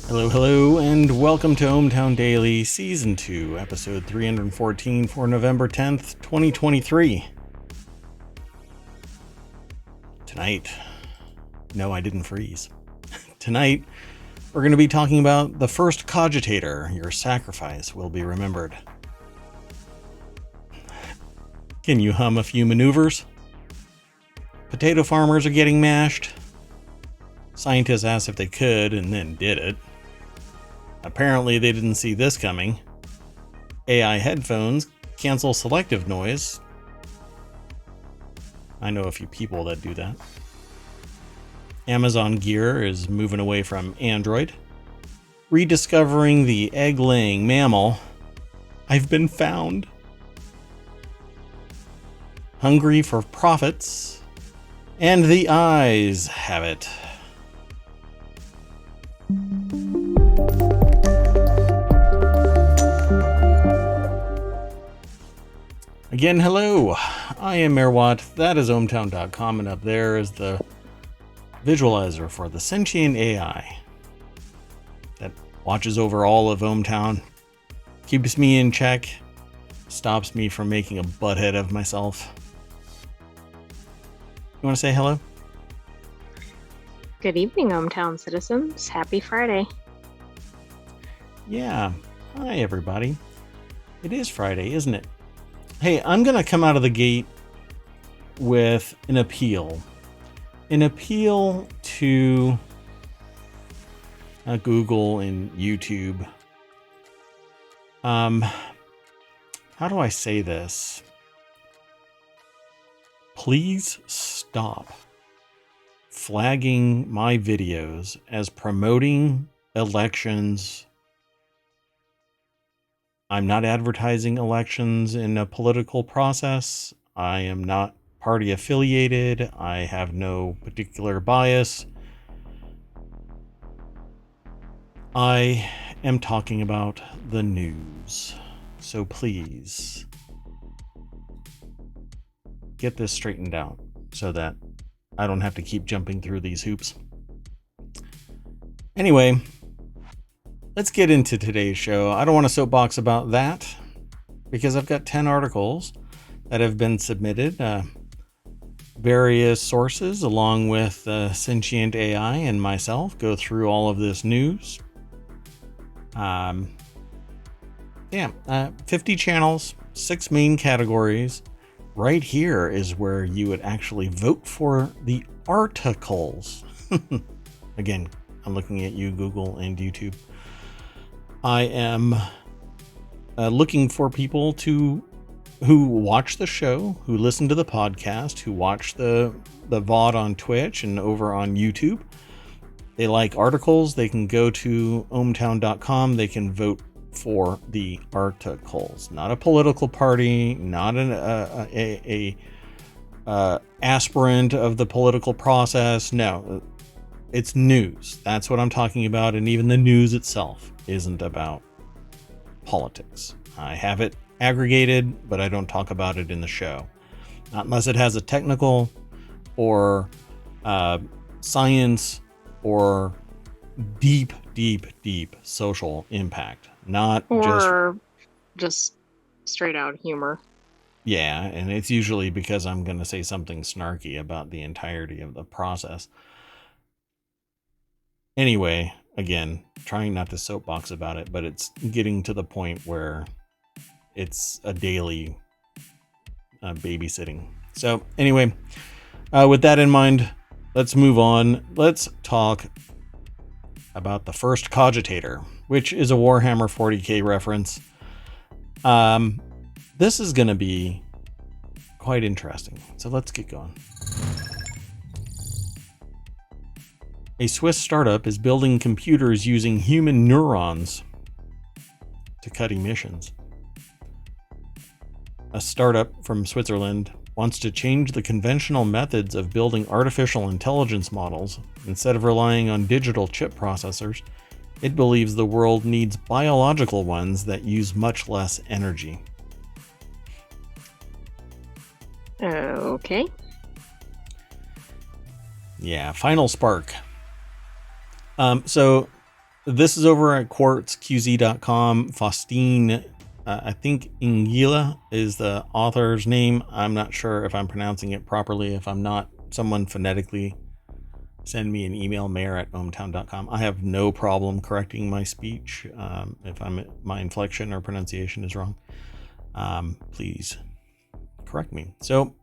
Hello, hello, and welcome to ohmTown Daily, Season 2, Episode 314 for November 10th, 2023. Tonight, no, I didn't freeze. Tonight, we're going to be talking about the First Cogitator. Your sacrifice will be remembered. Can you hum a few maneuvers? Potato farmers are getting mashed. Scientists asked if they could and then did it. Apparently they didn't see this coming. AI headphones cancel selective noise. I know a few people that do that. Amazon Gear is moving away from Android. Rediscovering the egg-laying mammal. I've been found. Hungry for profits. And the eyes have it. Again, hello. I am Merwat. That is ohmTown.com, and up there is the visualizer for the sentient AI that watches over all of ohmTown, keeps me in check, stops me from making a butthead of myself. You want to say hello? Good evening, ohmTown citizens. Happy Friday. Yeah. Hi, everybody. It is Friday, isn't it? Hey, I'm going to come out of the gate with an appeal. An appeal to Google and YouTube. How do I say this? Please stop flagging my videos as promoting elections. I'm not advertising elections in a political process. I am not party affiliated. I have no particular bias. I am talking about the news. So please get this straightened out so that I don't have to keep jumping through these hoops. Anyway, let's get into today's show. I don't want to soapbox about that because I've got 10 articles that have been submitted. Various sources, along with sentient AI and myself, go through all of this news. 50 channels, 6 main categories. Right here is where you would actually vote for the articles. Again, I'm looking at you, Google and YouTube. I am looking for people who watch the show, who listen to the podcast, who watch the VOD on Twitch and over on YouTube. They like articles. They can go to ohmTown.com. They can vote for the articles. Not a political party, not an aspirant of the political process. No, it's news. That's what I'm talking about. And even the news itself isn't about politics. I have it aggregated, but I don't talk about it in the show. Not unless it has a technical or science or deep social impact. Not just straight out humor. Yeah, and it's usually because I'm going to say something snarky about the entirety of the process. Anyway, again, trying not to soapbox about it, but it's getting to the point where it's a daily babysitting. So anyway, with that in mind, let's move on. Let's talk about the First Cogitator, which is a Warhammer 40k reference. This is going to be quite interesting. So let's get going. A Swiss startup is building computers using human neurons to cut emissions. A startup from Switzerland wants to change the conventional methods of building artificial intelligence models. Instead of relying on digital chip processors, it believes the world needs biological ones that use much less energy. Okay. Yeah, final spark. So this is over at quartzqz.com. Faustine, I think Ingila is the author's name. I'm not sure if I'm pronouncing it properly. If I'm not, someone phonetically send me an email, mayor@ohmTown.com. I have no problem correcting my speech. If my inflection or pronunciation is wrong, please correct me. So,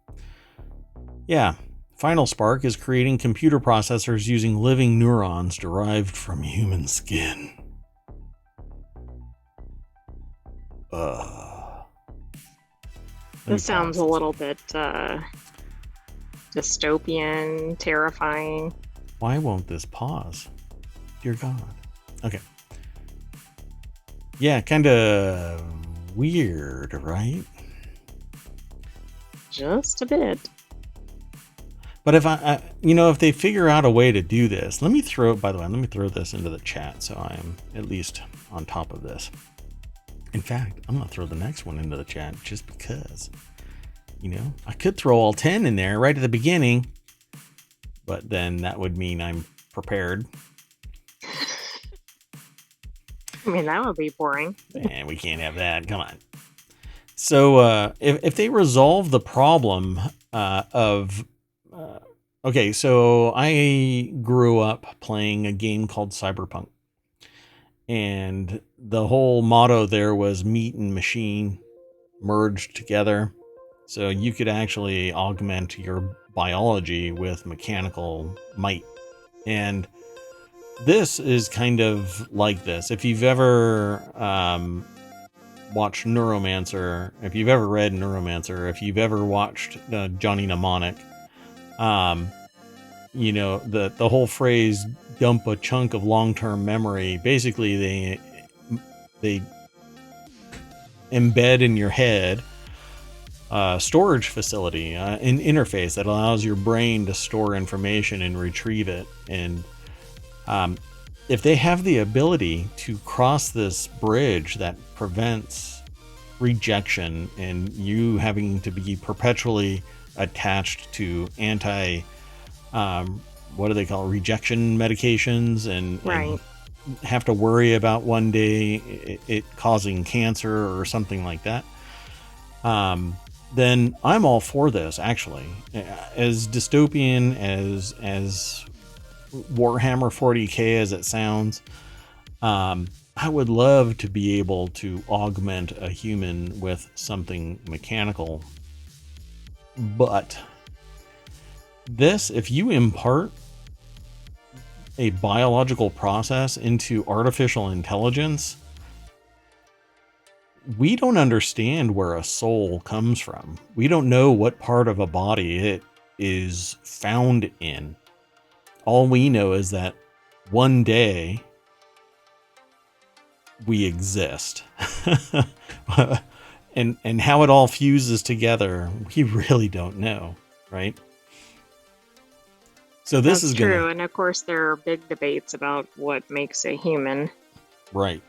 yeah, Final Spark is creating computer processors using living neurons derived from human skin. This sounds a little bit dystopian, terrifying. Why won't this pause? Dear God. Okay. Yeah, kind of weird, right? Just a bit. But if if they figure out a way to do this, let me throw this into the chat so I am at least on top of this. In fact, I'm going to throw the next one into the chat just because, I could throw all 10 in there right at the beginning, but then that would mean I'm prepared. I mean, that would be boring. And we can't have that. Come on. So if they resolve the problem okay, so I grew up playing a game called Cyberpunk. And the whole motto there was meat and machine merged together. So you could actually augment your biology with mechanical might. And this is kind of like this. If you've ever watched Neuromancer, if you've ever read Neuromancer, if you've ever watched Johnny Mnemonic, the whole phrase dump a chunk of long-term memory, basically they embed in your head a storage facility, an interface that allows your brain to store information and retrieve it. And if they have the ability to cross this bridge that prevents rejection and you having to be perpetually attached to what do they call it? Rejection medications and have to worry about one day it causing cancer or something like that, then I'm all for this. Actually, as dystopian as Warhammer 40k as it sounds, I would love to be able to augment a human with something mechanical. But this, if you impart a biological process into artificial intelligence, we don't understand where a soul comes from. We don't know what part of a body it is found in. All we know is that one day we exist. and how it all fuses together, we really don't know, right? So this is true, and of course there are big debates about what makes a human. Right.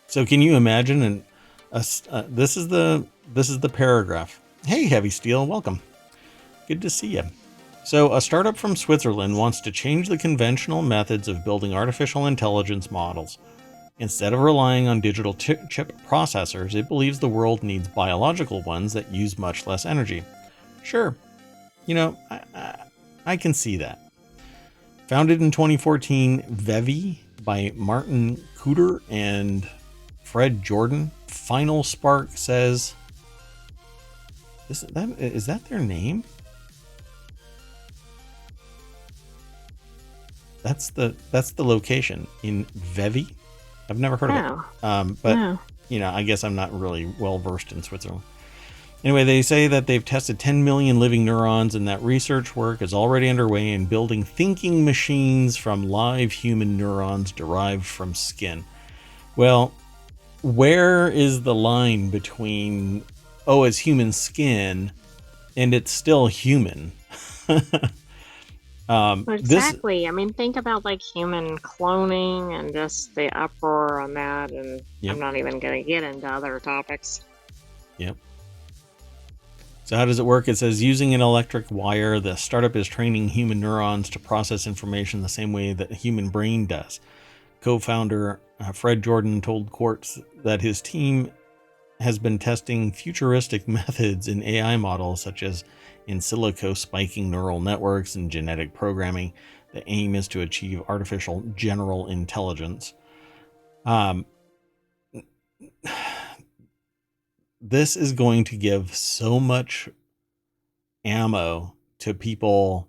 So can you imagine? This is the paragraph. Hey, Heavy Steel, welcome. Good to see you. So a startup from Switzerland wants to change the conventional methods of building artificial intelligence models. Instead of relying on digital chip processors, it believes the world needs biological ones that use much less energy. Sure. I can see that. Founded in 2014, Vevi by Martin Cooter and Fred Jordan. Final Spark says, is that their name? That's the location in Vevi. I've never heard of it. But I guess I'm not really well versed in Switzerland. Anyway, they say that they've tested 10 million living neurons and that research work is already underway in building thinking machines from live human neurons derived from skin. Well, where is the line between, it's human skin and it's still human? Exactly. I mean, think about like human cloning and just the uproar on that. And I'm not even going to get into other topics. Yep. So how does it work? It says using an electric wire, the startup is training human neurons to process information the same way that a human brain does. co-founder Fred Jordan told courts that his team has been testing futuristic methods in AI models, such as in silico spiking neural networks and genetic programming. The aim is to achieve artificial general intelligence. This is going to give so much ammo to people.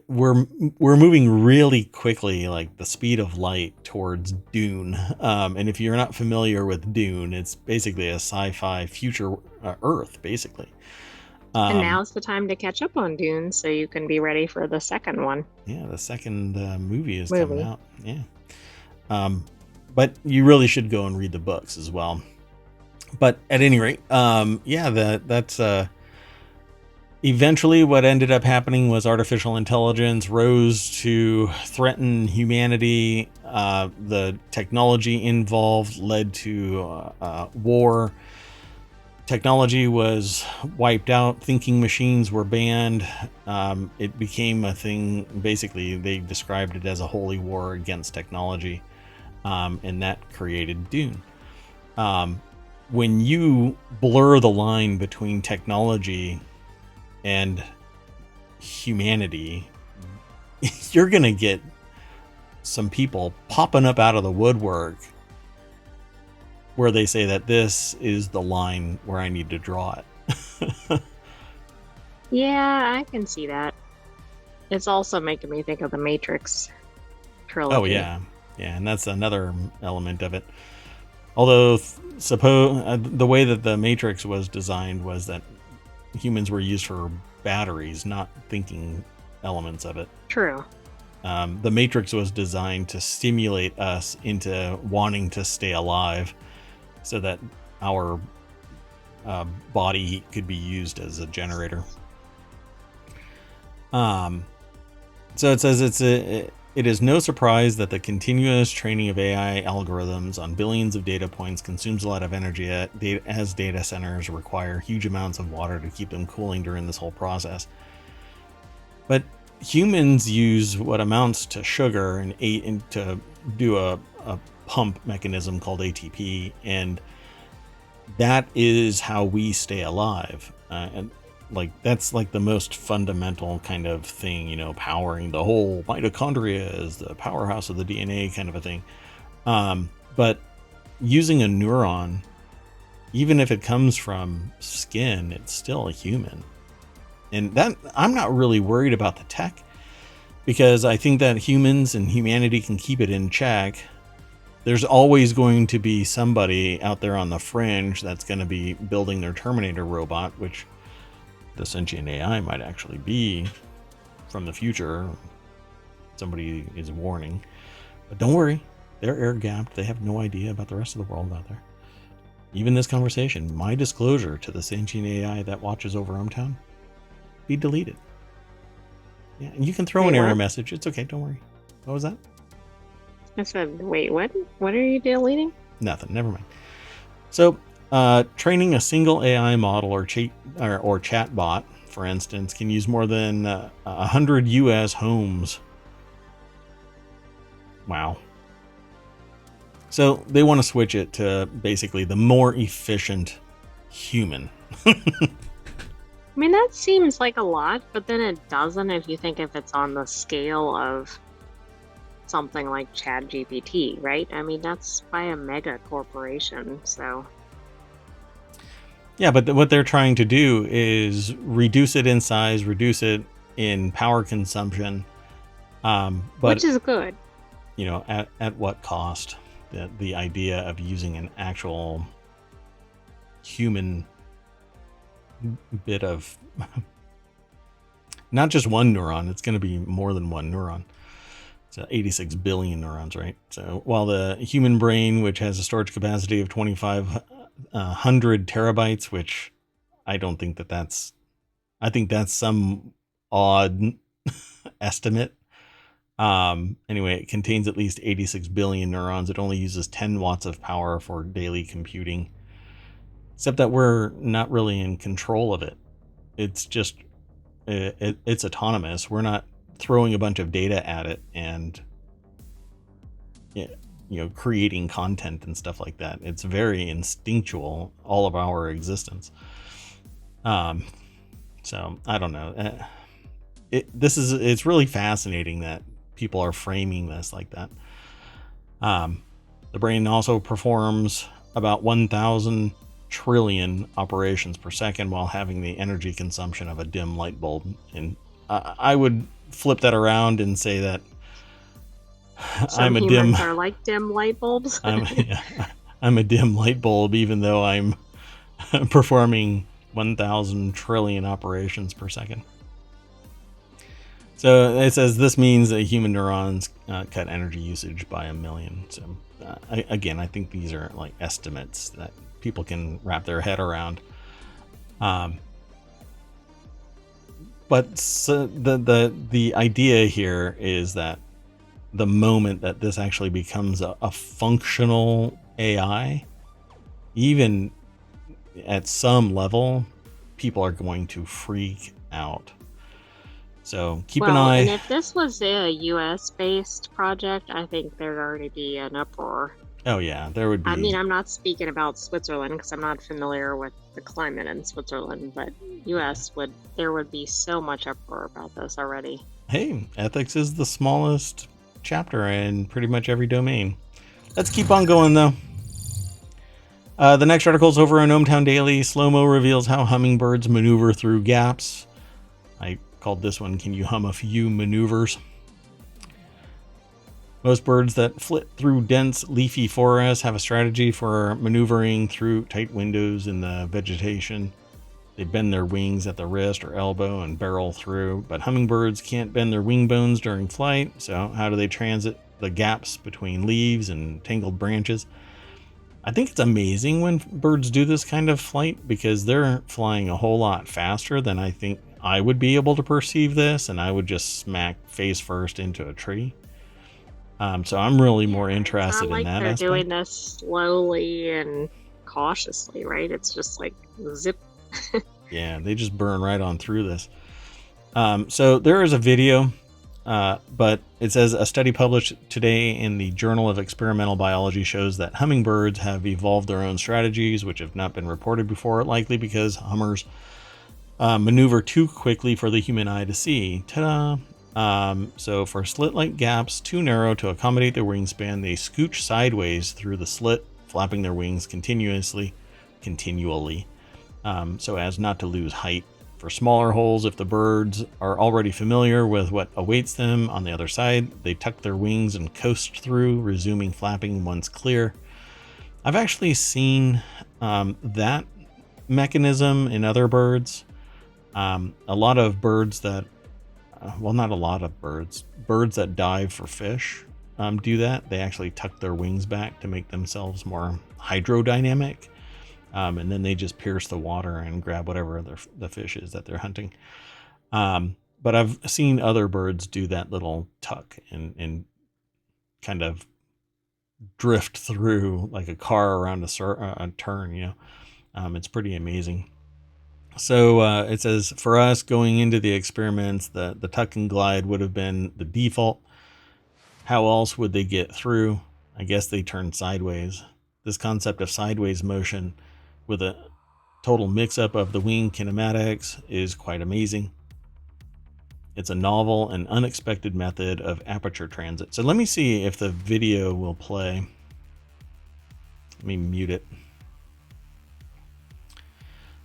We're moving really quickly, like the speed of light, towards Dune. And if you're not familiar with Dune, it's basically a sci-fi future Earth, basically. And now's the time to catch up on Dune so you can be ready for the second one. Yeah, the second movie is coming out. Yeah. But you really should go and read the books as well. But at any rate, that's eventually what ended up happening was artificial intelligence rose to threaten humanity. The technology involved led to war. Technology was wiped out. Thinking machines were banned. It became a thing. Basically, they described it as a holy war against technology. And that created Dune. When you blur the line between technology and humanity, you're going to get some people popping up out of the woodwork where they say that this is the line where I need to draw it. Yeah, I can see that. It's also making me think of the Matrix trilogy. Oh, yeah. Yeah, and that's another element of it. Although, the way that the Matrix was designed was that humans were used for batteries, not thinking elements of it. True. The Matrix was designed to stimulate us into wanting to stay alive so that our body could be used as a generator. So it says it is no surprise that the continuous training of AI algorithms on billions of data points consumes a lot of energy, as data centers require huge amounts of water to keep them cooling during this whole process. But humans use what amounts to sugar and to do a pump mechanism called ATP, and that is how we stay alive. And like that's like the most fundamental kind of thing, powering the whole mitochondria is the powerhouse of the DNA kind of a thing. But using a neuron, even if it comes from skin, it's still a human. And that I'm not really worried about the tech, because I think that humans and humanity can keep it in check. There's always going to be somebody out there on the fringe that's going to be building their Terminator robot, which the sentient AI might actually be from the future. Somebody is warning. But don't worry, they're air-gapped. They have no idea about the rest of the world out there. Even this conversation, my disclosure to the sentient AI that watches over ohmTown, be deleted. Yeah, and you can throw an error message. It's okay, don't worry. What was that? I said, wait, what? What are you deleting? Nothing, never mind. So, training a single AI model or chat bot, for instance, can use more than 100 US homes. Wow. So they want to switch it to basically the more efficient human. I mean, that seems like a lot, but then it doesn't if it's on the scale of something like ChatGPT, right? I mean, that's by a mega corporation, so. Yeah, but what they're trying to do is reduce it in size, reduce it in power consumption. But, which is good. At what cost? The idea of using an actual human bit of not just one neuron, it's going to be more than one neuron. It's 86 billion neurons, right? So while the human brain, which has a storage capacity of 2,500 terabytes, which I don't think I think that's some odd estimate. Anyway, it contains at least 86 billion neurons. It only uses 10 watts of power for daily computing. Except that we're not really in control of it. It's just, it's autonomous. We're not throwing a bunch of data at it and creating content and stuff like that. It's very instinctual, all of our existence. So I don't know. It's really fascinating that people are framing this like that. The brain also performs about 1,000 trillion operations per second while having the energy consumption of a dim light bulb. And I would flip that around and say that Some humans are like dim light bulbs. I'm a dim light bulb, even though I'm performing 1,000 trillion operations per second. So it says this means that human neurons cut energy usage by 1 million. So again, I think these are like estimates that people can wrap their head around. But so the idea here is that the moment that this actually becomes a functional AI, even at some level, people are going to freak out. So keep an eye. And if this was a US based project, I think there'd already be an uproar. Oh yeah, there would be. I mean, I'm not speaking about Switzerland because I'm not familiar with the climate in Switzerland, but US there would be so much uproar about this already. Hey, ethics is the smallest chapter in pretty much every domain. Let's keep on going though. The next article is over on ohmTown Daily. Slow-mo reveals how hummingbirds maneuver through gaps. I called this one, Can You Hum a Few Maneuvers? Most birds that flit through dense leafy forests have a strategy for maneuvering through tight windows in the vegetation. They bend their wings at the wrist or elbow and barrel through, but hummingbirds can't bend their wing bones during flight, so how do they transit the gaps between leaves and tangled branches? I think it's amazing when birds do this kind of flight because they're flying a whole lot faster than I think I would be able to perceive this, and I would just smack face first into a tree. So I'm really more interested in that aspect. They're doing this slowly and cautiously, right? It's just like zip. Yeah, they just burn right on through this. So there is a video, but it says a study published today in the Journal of Experimental Biology shows that hummingbirds have evolved their own strategies, which have not been reported before, likely because hummers maneuver too quickly for the human eye to see. Ta-da! So for slit-like gaps too narrow to accommodate their wingspan, they scooch sideways through the slit, flapping their wings continually, so as not to lose height. For smaller holes, if the birds are already familiar with what awaits them on the other side, they tuck their wings and coast through, resuming flapping once clear. I've actually seen that mechanism in other birds. A lot of birds that not a lot of birds that dive for fish do that. They actually tuck their wings back to make themselves more hydrodynamic, and then they just pierce the water and grab whatever the fish is that they're hunting. But I've seen other birds do that little tuck and kind of drift through like a car around a turn. It's pretty amazing. So it says, for us going into the experiments, the tuck and glide would have been the default. How else would they get through? I guess they turn sideways. This concept of sideways motion with a total mix-up of the wing kinematics is quite amazing. It's a novel and unexpected method of aperture transit. So let me see if the video will play. Let me mute it.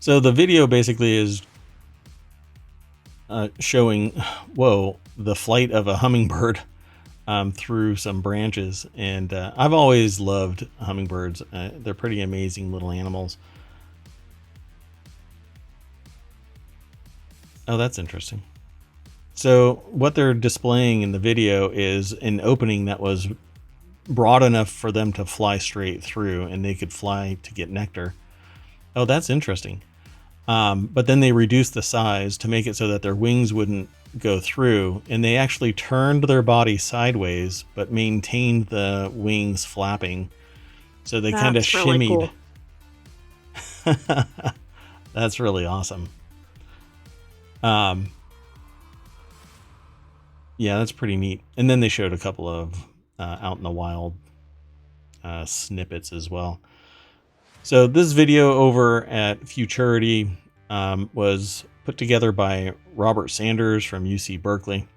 So the video basically is showing, the flight of a hummingbird through some branches. And I've always loved hummingbirds. They're pretty amazing little animals. Oh, that's interesting. So what they're displaying in the video is an opening that was broad enough for them to fly straight through, and they could fly to get nectar. Oh, that's interesting. But then they reduced the size to make it so that their wings wouldn't go through, and they actually turned their body sideways but maintained the wings flapping, so they kind of shimmied. Really cool. That's really awesome. Yeah, that's pretty neat. And then they showed a couple of out in the wild snippets as well. So this video over at Futurity was put together by Robert Sanders from UC Berkeley,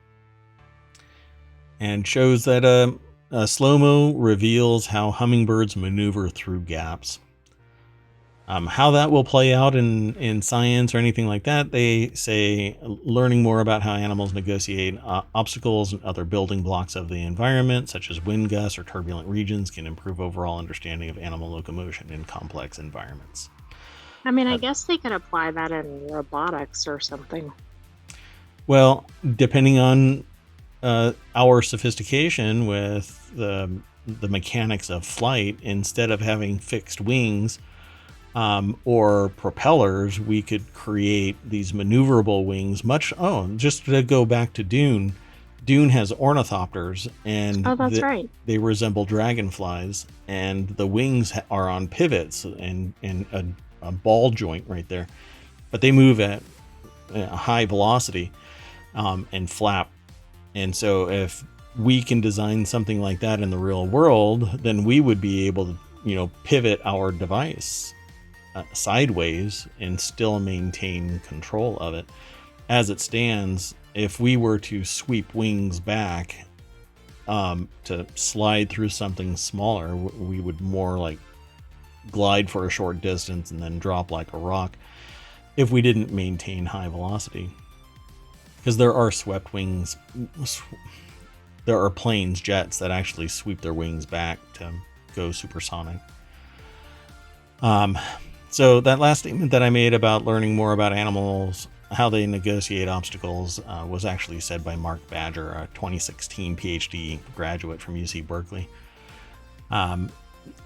and shows that a slow-mo reveals how hummingbirds maneuver through gaps. How that will play out in science or anything like that, they say learning more about how animals negotiate obstacles and other building blocks of the environment, such as wind gusts or turbulent regions, can improve overall understanding of animal locomotion in complex environments. I mean, I guess they could apply that in robotics or something. Well, depending on our sophistication with the mechanics of flight, instead of having fixed wings or propellers, we could create these maneuverable wings. Just to go back to Dune has ornithopters, and that's right. They resemble dragonflies, and the wings are on pivots and a ball joint right there, but they move at a high velocity and flap. And so if we can design something like that in the real world, then we would be able to, pivot our device sideways and still maintain control of it. As it stands, if we were to sweep wings back to slide through something smaller, we would more like glide for a short distance and then drop like a rock if we didn't maintain high velocity. Because there are swept wings, there are planes, jets that actually sweep their wings back to go supersonic. So that last statement that I made about learning more about animals, how they negotiate obstacles, was actually said by Mark Badger, a 2016 PhD graduate from UC Berkeley.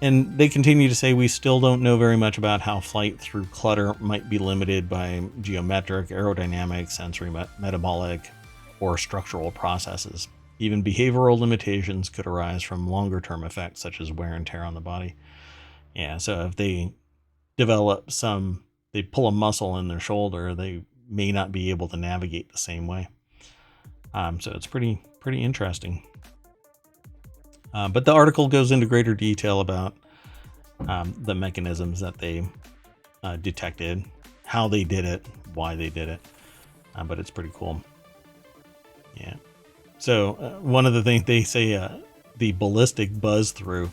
And they continue to say we still don't know very much about how flight through clutter might be limited by geometric, aerodynamic, sensory, metabolic, or structural processes. Even behavioral limitations could arise from longer-term effects such as wear and tear on the body. Yeah, so if they develop they pull a muscle in their shoulder, they may not be able to navigate the same way. So it's pretty interesting. But the article goes into greater detail about the mechanisms that they detected, how they did it, why they did it. But it's pretty cool. Yeah. So one of the things they say, the ballistic buzz through.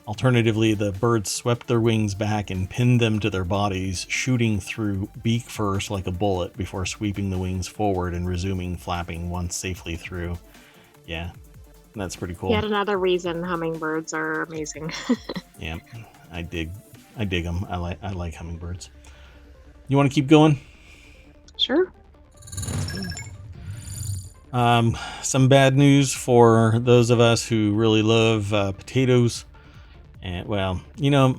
Alternatively, the birds swept their wings back and pinned them to their bodies, shooting through beak first like a bullet before sweeping the wings forward and resuming flapping once safely through. Yeah. That's pretty cool. Yet another reason hummingbirds are amazing. Yeah, I dig them. I like hummingbirds. You want to keep going? Sure. Some bad news for those of us who really love potatoes. And well, we're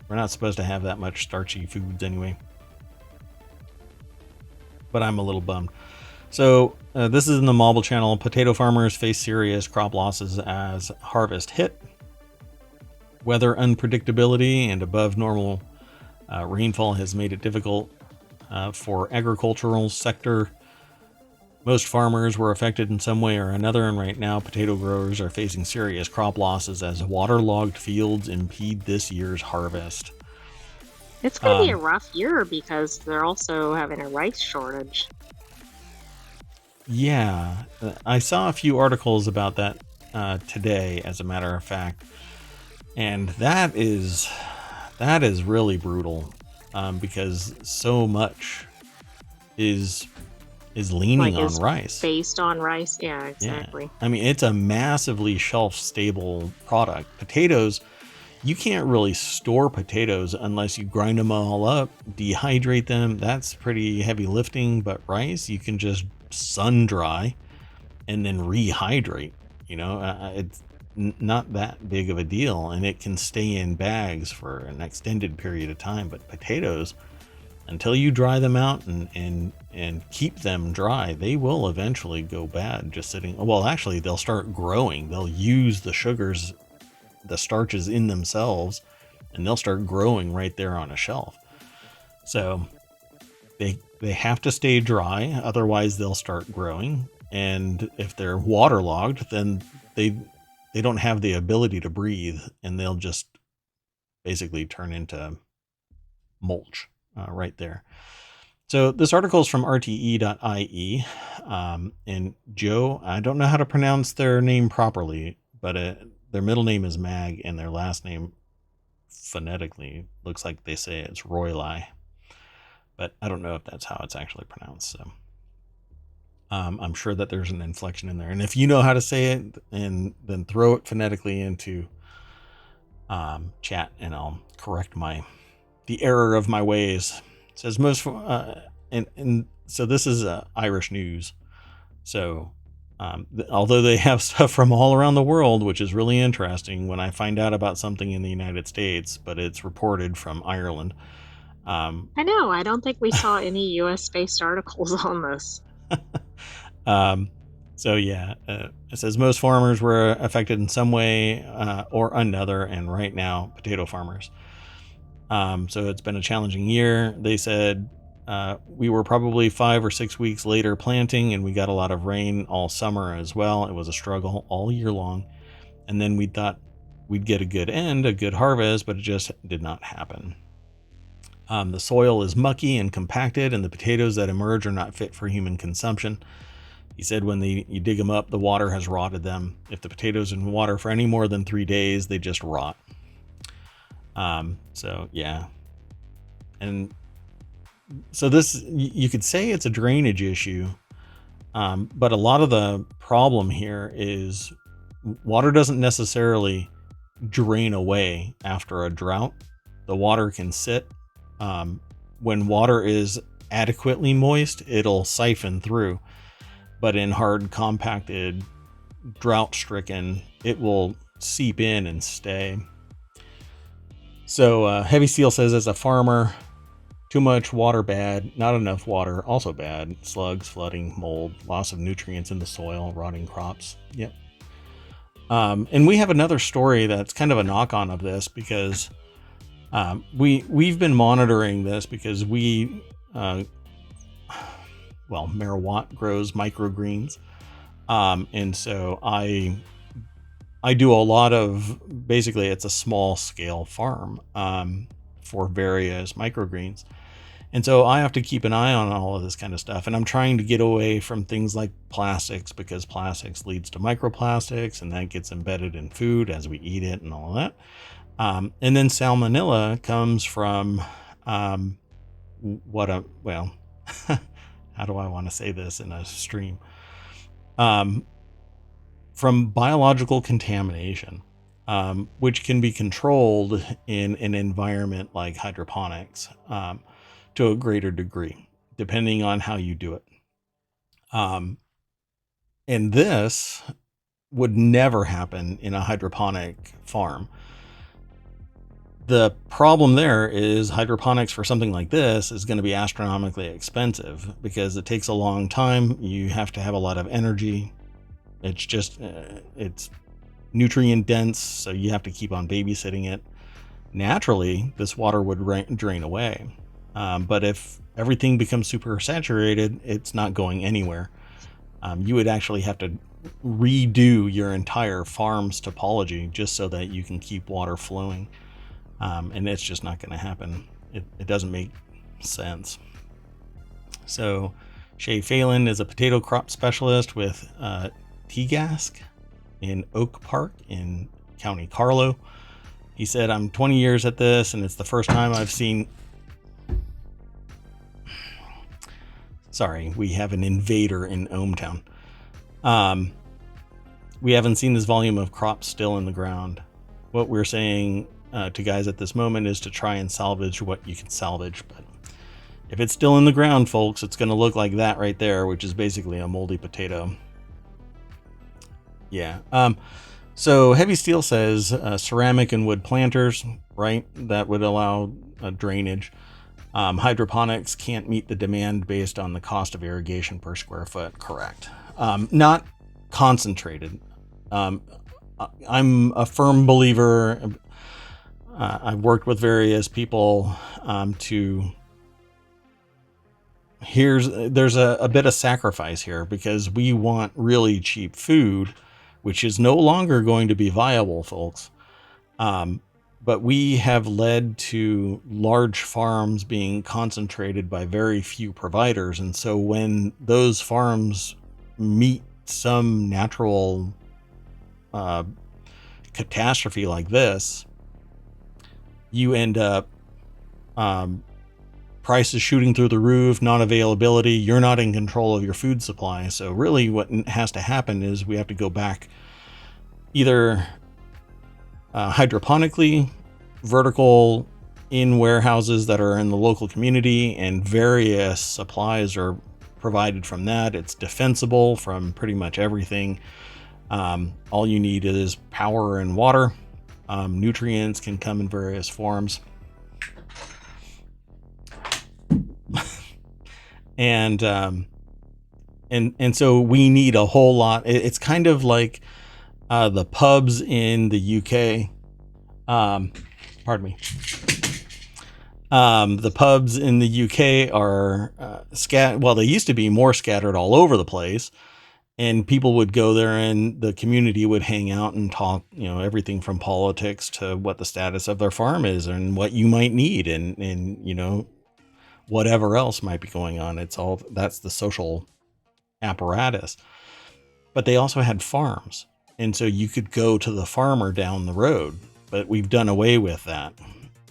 not supposed to have that much starchy foods anyway. But I'm a little bummed. So this is in the Mammal channel. Potato farmers face serious crop losses as harvest hit. Weather unpredictability and above normal rainfall has made it difficult for agricultural sector. Most farmers were affected in some way or another, and right now potato growers are facing serious crop losses as waterlogged fields impede this year's harvest. It's going to be a rough year because they're also having a rice shortage. Yeah, I saw a few articles about that today, as a matter of fact, and that is really brutal because so much is leaning on rice. Based on rice, yeah, exactly. Yeah. I mean, it's a massively shelf-stable product. Potatoes, you can't really store potatoes unless you grind them all up, dehydrate them. That's pretty heavy lifting, but rice, you can just sun dry and then rehydrate. It's not that big of a deal, and it can stay in bags for an extended period of time. But potatoes, until you dry them out and keep them dry, they will eventually go bad just sitting. Well, actually, they'll start growing. They'll use the sugars, the starches in themselves, and they'll start growing right there on a shelf. So they have to stay dry, otherwise they'll start growing. And if they're waterlogged, then they don't have the ability to breathe, and they'll just basically turn into mulch right there. So this article is from rte.ie, and Joe, I don't know how to pronounce their name properly, but their middle name is Mag, and their last name phonetically looks like they say it's Royli, but I don't know if that's how it's actually pronounced. So I'm sure that there's an inflection in there, and if you know how to say it, and then throw it phonetically into chat, and I'll correct the error of my ways. It says most, and so this is Irish news. So although they have stuff from all around the world, which is really interesting when I find out about something in the United States, but it's reported from Ireland. I know. I don't think we saw any US-based articles on this. So yeah, it says most farmers were affected in some way or another, and right now, potato farmers. So it's been a challenging year. They said we were probably 5 or 6 weeks later planting, and we got a lot of rain all summer as well. It was a struggle all year long. And then we thought we'd get a good harvest, but it just did not happen. The soil is mucky and compacted, and the potatoes that emerge are not fit for human consumption. He said when you dig them up, the water has rotted them. If the potatoes in water for any more than 3 days, they just rot. So yeah. And so this, you could say it's a drainage issue, but a lot of the problem here is water doesn't necessarily drain away after a drought. The water can sit. When water is adequately moist, it'll siphon through. But in hard, compacted, drought-stricken, it will seep in and stay. So Heavy Steel says, as a farmer, too much water bad, not enough water also bad. Slugs, flooding, mold, loss of nutrients in the soil, rotting crops. Yep. And we have another story that's kind of a knock-on of this, because we've been monitoring this because Mayor Watt grows microgreens. And so I do a lot of, basically it's a small scale farm for various microgreens. And so I have to keep an eye on all of this kind of stuff. And I'm trying to get away from things like plastics, because plastics leads to microplastics, and that gets embedded in food as we eat it and all that. And then salmonella comes from how do I want to say this in a stream? From biological contamination, which can be controlled in an environment like hydroponics to a greater degree, depending on how you do it. And this would never happen in a hydroponic farm. The problem there is hydroponics for something like this is going to be astronomically expensive, because it takes a long time. You have to have a lot of energy. It's just, it's nutrient dense, so you have to keep on babysitting it. Naturally, this water would drain away. But if everything becomes super saturated, it's not going anywhere. You would actually have to redo your entire farm's topology just so that you can keep water flowing. And it's just not going to happen. It doesn't make sense. So Shay Phelan is a potato crop specialist with Teagask in Oak Park in County Carlow. He said, I'm 20 years at this, and it's the first time I've seen... Sorry, we have an invader in ohmTown. We haven't seen this volume of crops still in the ground. What we're saying to guys at this moment is to try and salvage what you can salvage. But if it's still in the ground, folks, it's going to look like that right there, which is basically a moldy potato. Yeah. So Heavy Steel says ceramic and wood planters, right? That would allow drainage. Hydroponics can't meet the demand based on the cost of irrigation per square foot. Correct. Not concentrated. I'm a firm believer. I've worked with various people there's a bit of sacrifice here, because we want really cheap food. which is no longer going to be viable, folks. But we have led to large farms being concentrated by very few providers. And so when those farms meet some natural catastrophe like this, you end up prices shooting through the roof, non-availability. You're not in control of your food supply. So really what has to happen is we have to go back either hydroponically, vertical, in warehouses that are in the local community, and various supplies are provided from that. It's defensible from pretty much everything. All you need is power and water. Nutrients can come in various forms. And so we need a whole lot. It's kind of like the pubs in the UK. Pardon me. The pubs in the UK are well, they used to be more scattered all over the place, and people would go there and the community would hang out and talk, everything from politics to what the status of their farm is and what you might need, and whatever else might be going on. That's the social apparatus. But they also had farms. And so you could go to the farmer down the road, but we've done away with that.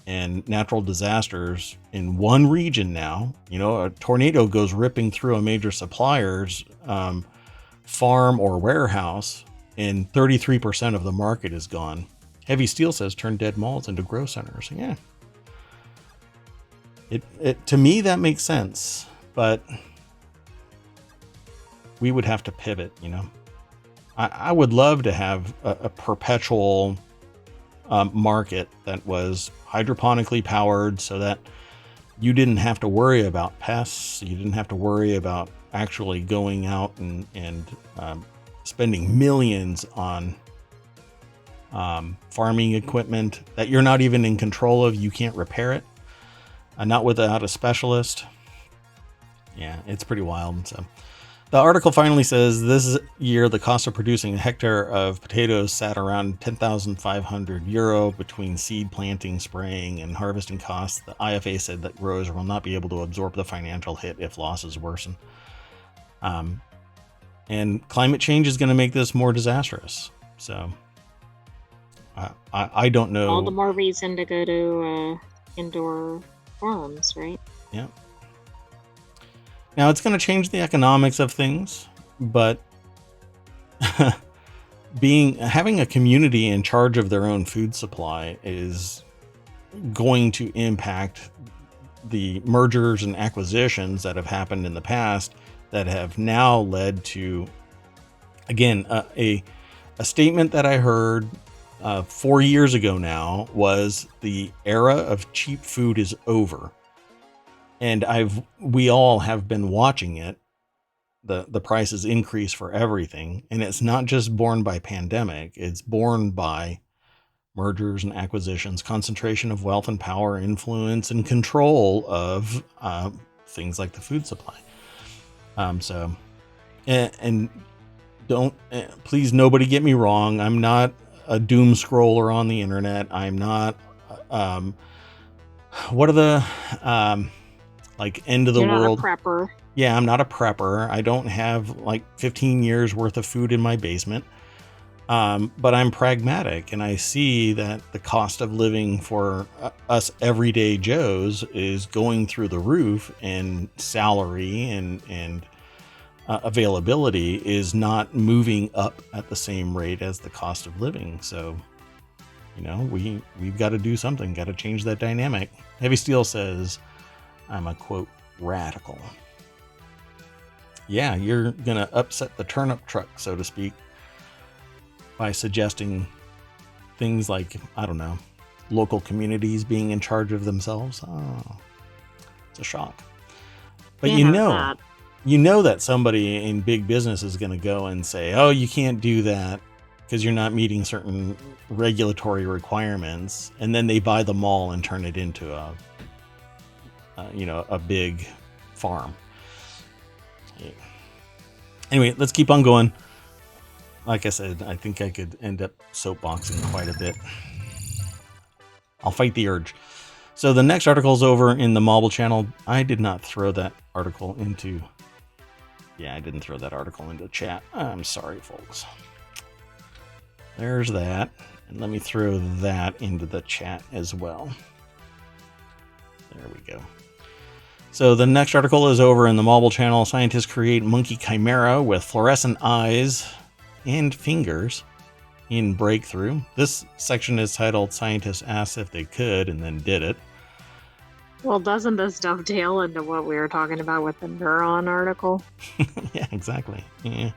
And natural disasters in one region now, a tornado goes ripping through a major supplier's farm or warehouse, and 33% of the market is gone. Heavy Steel says turn dead malls into grow centers. Yeah. It to me, that makes sense, but we would have to pivot, I would love to have a perpetual market that was hydroponically powered so that you didn't have to worry about pests. You didn't have to worry about actually going out and spending millions on farming equipment that you're not even in control of. You can't repair it. Not without a specialist. Yeah, it's pretty wild. So the article finally says this year the cost of producing a hectare of potatoes sat around €10,500 between seed planting, spraying, and harvesting costs. The IFA said that growers will not be able to absorb the financial hit if losses worsen. And climate change is going to make this more disastrous. So I don't know. All the more reason to go to indoor farms, right? Yeah. Now it's going to change the economics of things, but having a community in charge of their own food supply is going to impact the mergers and acquisitions that have happened in the past that have now led to, again, a statement that I heard 4 years ago now was the era of cheap food is over. And we all have been watching it. The prices increase for everything. And it's not just borne by pandemic. It's borne by mergers and acquisitions, concentration of wealth and power, influence and control of things like the food supply. Please, nobody get me wrong. I'm not a doom scroller on the internet. I'm not, what are the, end of the You're world. Not a prepper. Yeah, I'm not a prepper. I don't have 15 years worth of food in my basement. But I'm pragmatic, and I see that the cost of living for us everyday Joes is going through the roof, and salary and availability is not moving up at the same rate as the cost of living. So, we've got to do something, got to change that dynamic. Heavy Steel says, I'm a, quote, radical. Yeah, you're going to upset the turnip truck, so to speak, by suggesting things like, I don't know, local communities being in charge of themselves. Oh, it's a shock. But you know that somebody in big business is going to go and say, oh, you can't do that because you're not meeting certain regulatory requirements. And then they buy the mall and turn it into a big farm. Anyway, let's keep on going. like I said, I think I could end up soapboxing quite a bit. I'll fight the urge. So the next article is over in the Mammal channel. I did not throw that article into... Yeah, I didn't throw that article into chat. I'm sorry, folks. There's that. And let me throw that into the chat as well. There we go. So the next article is over in the Mammal channel. Scientists create monkey chimera with fluorescent eyes and fingers in breakthrough. This section is titled Scientists Asked If They Could and Then Did It. Well, doesn't this dovetail into what we were talking about with the neuron article? Yeah, exactly. Yeah.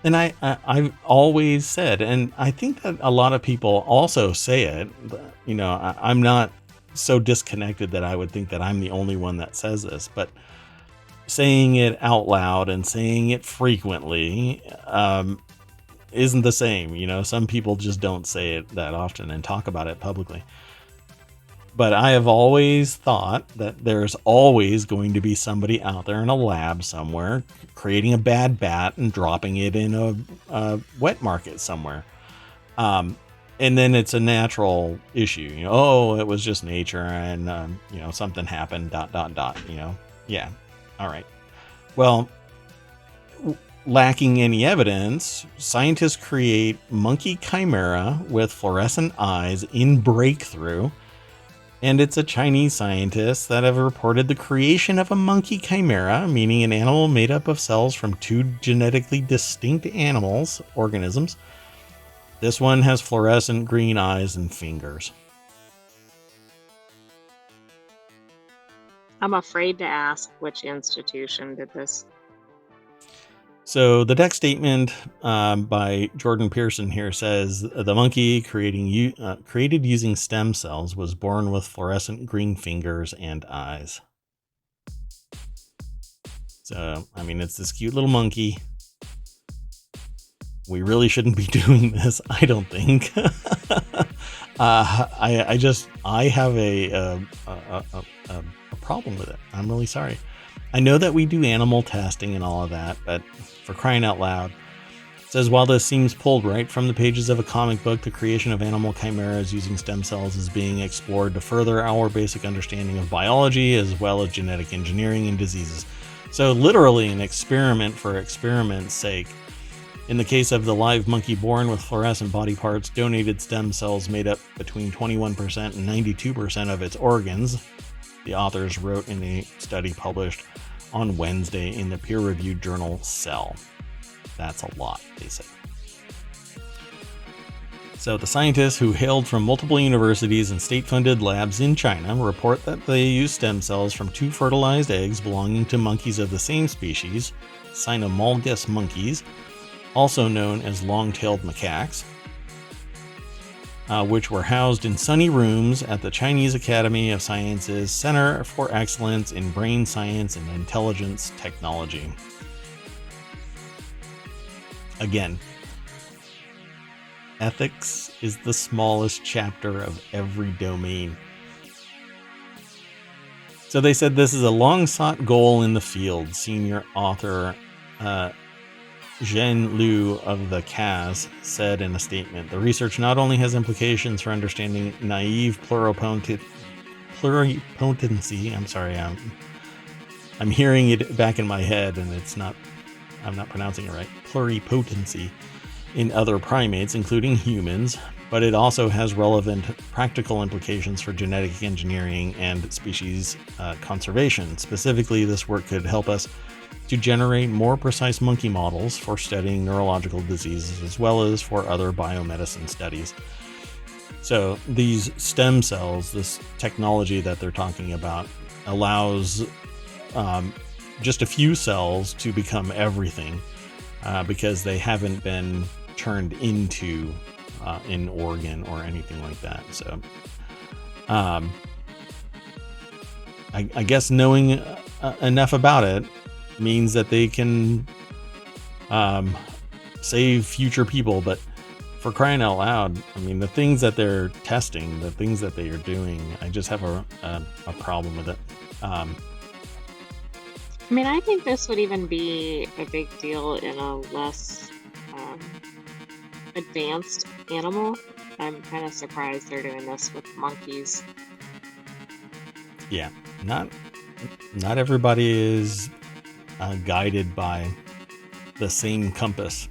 And I've always said, and I think that a lot of people also say it, you know, I'm not so disconnected that I would think that I'm the only one that says this, but saying it out loud and saying it frequently isn't the same. You know, some people just don't say it that often and talk about it publicly. But I have always thought that there's always going to be somebody out there in a lab somewhere creating a bad bat and dropping it in a wet market somewhere. And then it's a natural issue. You know, oh, it was just nature and, you know, something happened, ... You know, yeah. All right. Well, lacking any evidence, scientists create monkey chimera with fluorescent eyes in breakthrough. And it's a Chinese scientist that have reported the creation of a monkey chimera, meaning an animal made up of cells from two genetically distinct organisms. This one has fluorescent green eyes and fingers. I'm afraid to ask which institution did this. So the next statement by Jordan Pearson here says the monkey created using stem cells was born with fluorescent green fingers and eyes. So, I mean, it's this cute little monkey. We really shouldn't be doing this, I don't think. I have a problem with it. I'm really sorry. I know that we do animal testing and all of that, but for crying out loud. It says, while this seems pulled right from the pages of a comic book, the creation of animal chimeras using stem cells is being explored to further our basic understanding of biology as well as genetic engineering and diseases. So literally an experiment for experiment's sake. In the case of the live monkey born with fluorescent body parts, donated stem cells made up between 21% and 92% of its organs. The authors wrote in a study published on Wednesday in the peer-reviewed journal Cell. That's a lot, they said. So the scientists, who hailed from multiple universities and state-funded labs in China, report that they used stem cells from two fertilized eggs belonging to monkeys of the same species, cynomolgus monkeys, also known as long-tailed macaques, which were housed in sunny rooms at the Chinese Academy of Sciences Center for Excellence in Brain Science and Intelligence Technology. Again, ethics is the smallest chapter of every domain. So they said this is a long-sought goal in the field. Senior author Zhen Liu of the CAS said in a statement, the research not only has implications for understanding naive pluripotency, I'm hearing it back in my head and I'm not pronouncing it right, pluripotency in other primates, including humans, but it also has relevant practical implications for genetic engineering and species conservation. Specifically, this work could help us to generate more precise monkey models for studying neurological diseases as well as for other biomedicine studies. So these stem cells, this technology that they're talking about, allows just a few cells to become everything because they haven't been turned into an organ or anything like that. So I guess knowing enough about it means that they can save future people, but for crying out loud, I mean, the things that they're testing, the things that they are doing, I just have a problem with it. I mean, I think this would even be a big deal in a less advanced animal. I'm kind of surprised they're doing this with monkeys. Yeah, not everybody is guided by the same compass.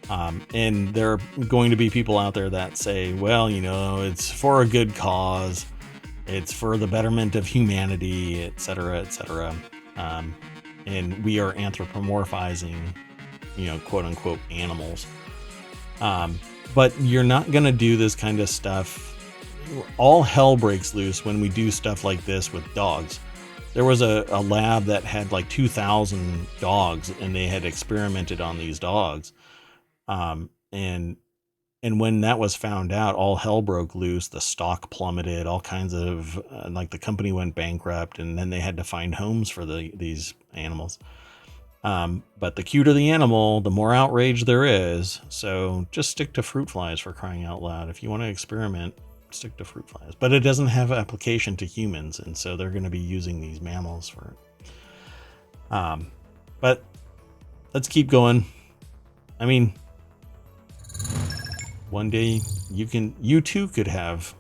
And there are going to be people out there that say, well, it's for a good cause. It's for the betterment of humanity, etc., etc. And we are anthropomorphizing, quote unquote animals. But you're not going to do this kind of stuff. All hell breaks loose when we do stuff like this with dogs. There was a lab that had like 2,000 dogs, and they had experimented on these dogs. And when that was found out, all hell broke loose. The stock plummeted, all kinds of like the company went bankrupt, and then they had to find homes for these animals. But the cuter the animal, the more outrage there is. So just stick to fruit flies, for crying out loud. If you want to experiment, stick to fruit flies. But it doesn't have application to humans, and so they're going to be using these mammals for it. But let's keep going. I mean, one day you too could have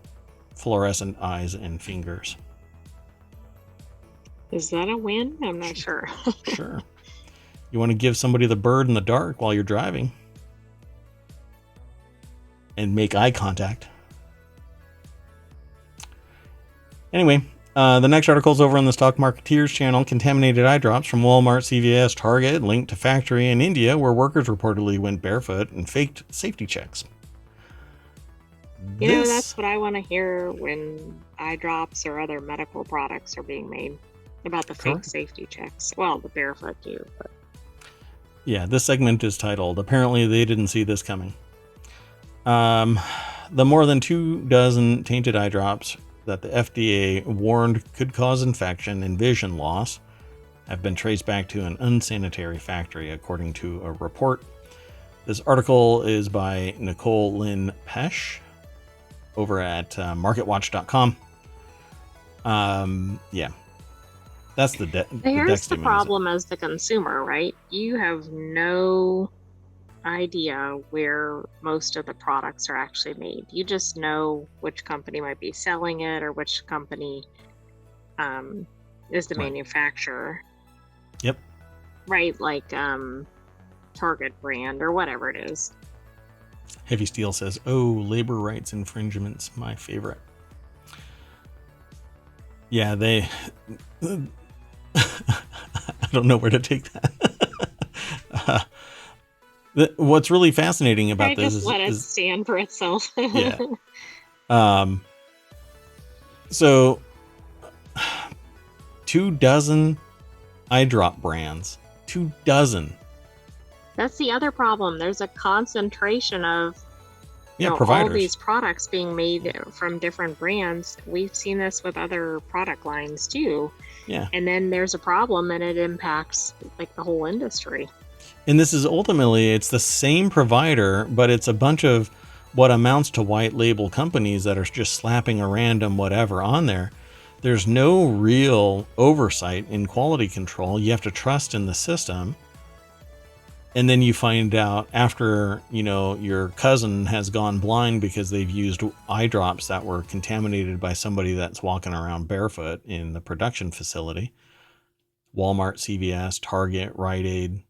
fluorescent eyes and fingers. Is that a win? I'm not sure. Sure. You want to give somebody the bird in the dark while you're driving and make eye contact. Anyway, the next article is over on the Stock Marketeers channel. Contaminated eye drops from Walmart, CVS, Target, linked to factory in India where workers reportedly went barefoot and faked safety checks. That's what I want to hear when eye drops or other medical products are being made, about the fake safety checks. Well, the barefoot too. But. Yeah, this segment is titled, "Apparently They Didn't See This Coming." The more than 24 tainted eye drops that the FDA warned could cause infection and vision loss have been traced back to an unsanitary factory, according to a report. This article is by Nicole Lynn Pesh over at marketwatch.com. Yeah. That's Here's the problem as the consumer, right? You have no idea where most of the products are actually made. You just know which company might be selling it or which company is the manufacturer. Yep. Right, like Target brand or whatever it is. Heavy Steel says, "Oh, labor rights infringements, my favorite." Yeah, they... I don't know where to take that. What's really fascinating about this is... let it stand for itself. Yeah. So, 24 eye drop brands. 24. That's the other problem. There's a concentration of providers. All these products being made from different brands. We've seen this with other product lines too. Yeah. And then there's a problem and it impacts like the whole industry. And this is ultimately, it's the same provider, but it's a bunch of what amounts to white label companies that are just slapping a random whatever on there. There's no real oversight in quality control. You have to trust in the system. And then you find out after, your cousin has gone blind because they've used eye drops that were contaminated by somebody that's walking around barefoot in the production facility. Walmart, CVS, Target, Rite Aid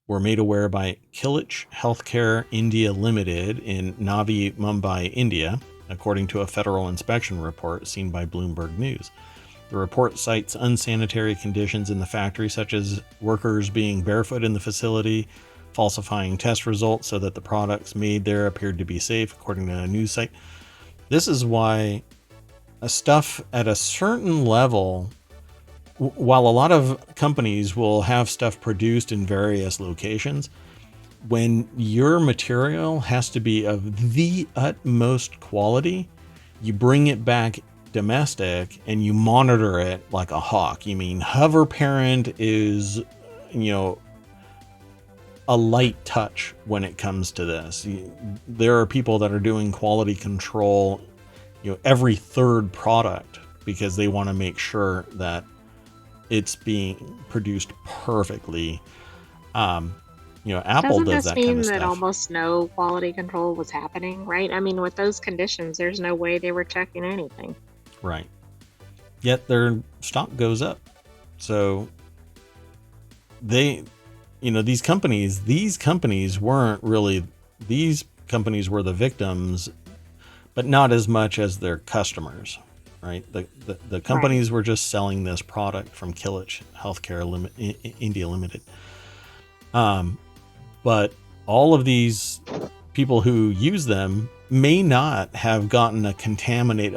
were made aware by Killich Healthcare India Limited in Navi Mumbai, India, according to a federal inspection report seen by Bloomberg News. The report cites unsanitary conditions in the factory, such as workers being barefoot in the facility, falsifying test results so that the products made there appeared to be safe, according to a news site. This is why stuff at a certain level, while a lot of companies will have stuff produced in various locations, when your material has to be of the utmost quality, you bring it back domestic and you monitor it like a hawk. You mean hover parent is, a light touch when it comes to this. There are people that are doing quality control, every third product because they want to make sure that it's being produced perfectly. Apple Doesn't does this that kind mean of that stuff. almost no quality control was happening, right? I mean, with those conditions, there's no way they were checking anything. Right. Yet their stock goes up. So these companies weren't really, these companies were the victims, but not as much as their customers, right? The Right. companies were just selling this product from Killich Healthcare India Limited. But all of these people who use them may not have gotten a contaminated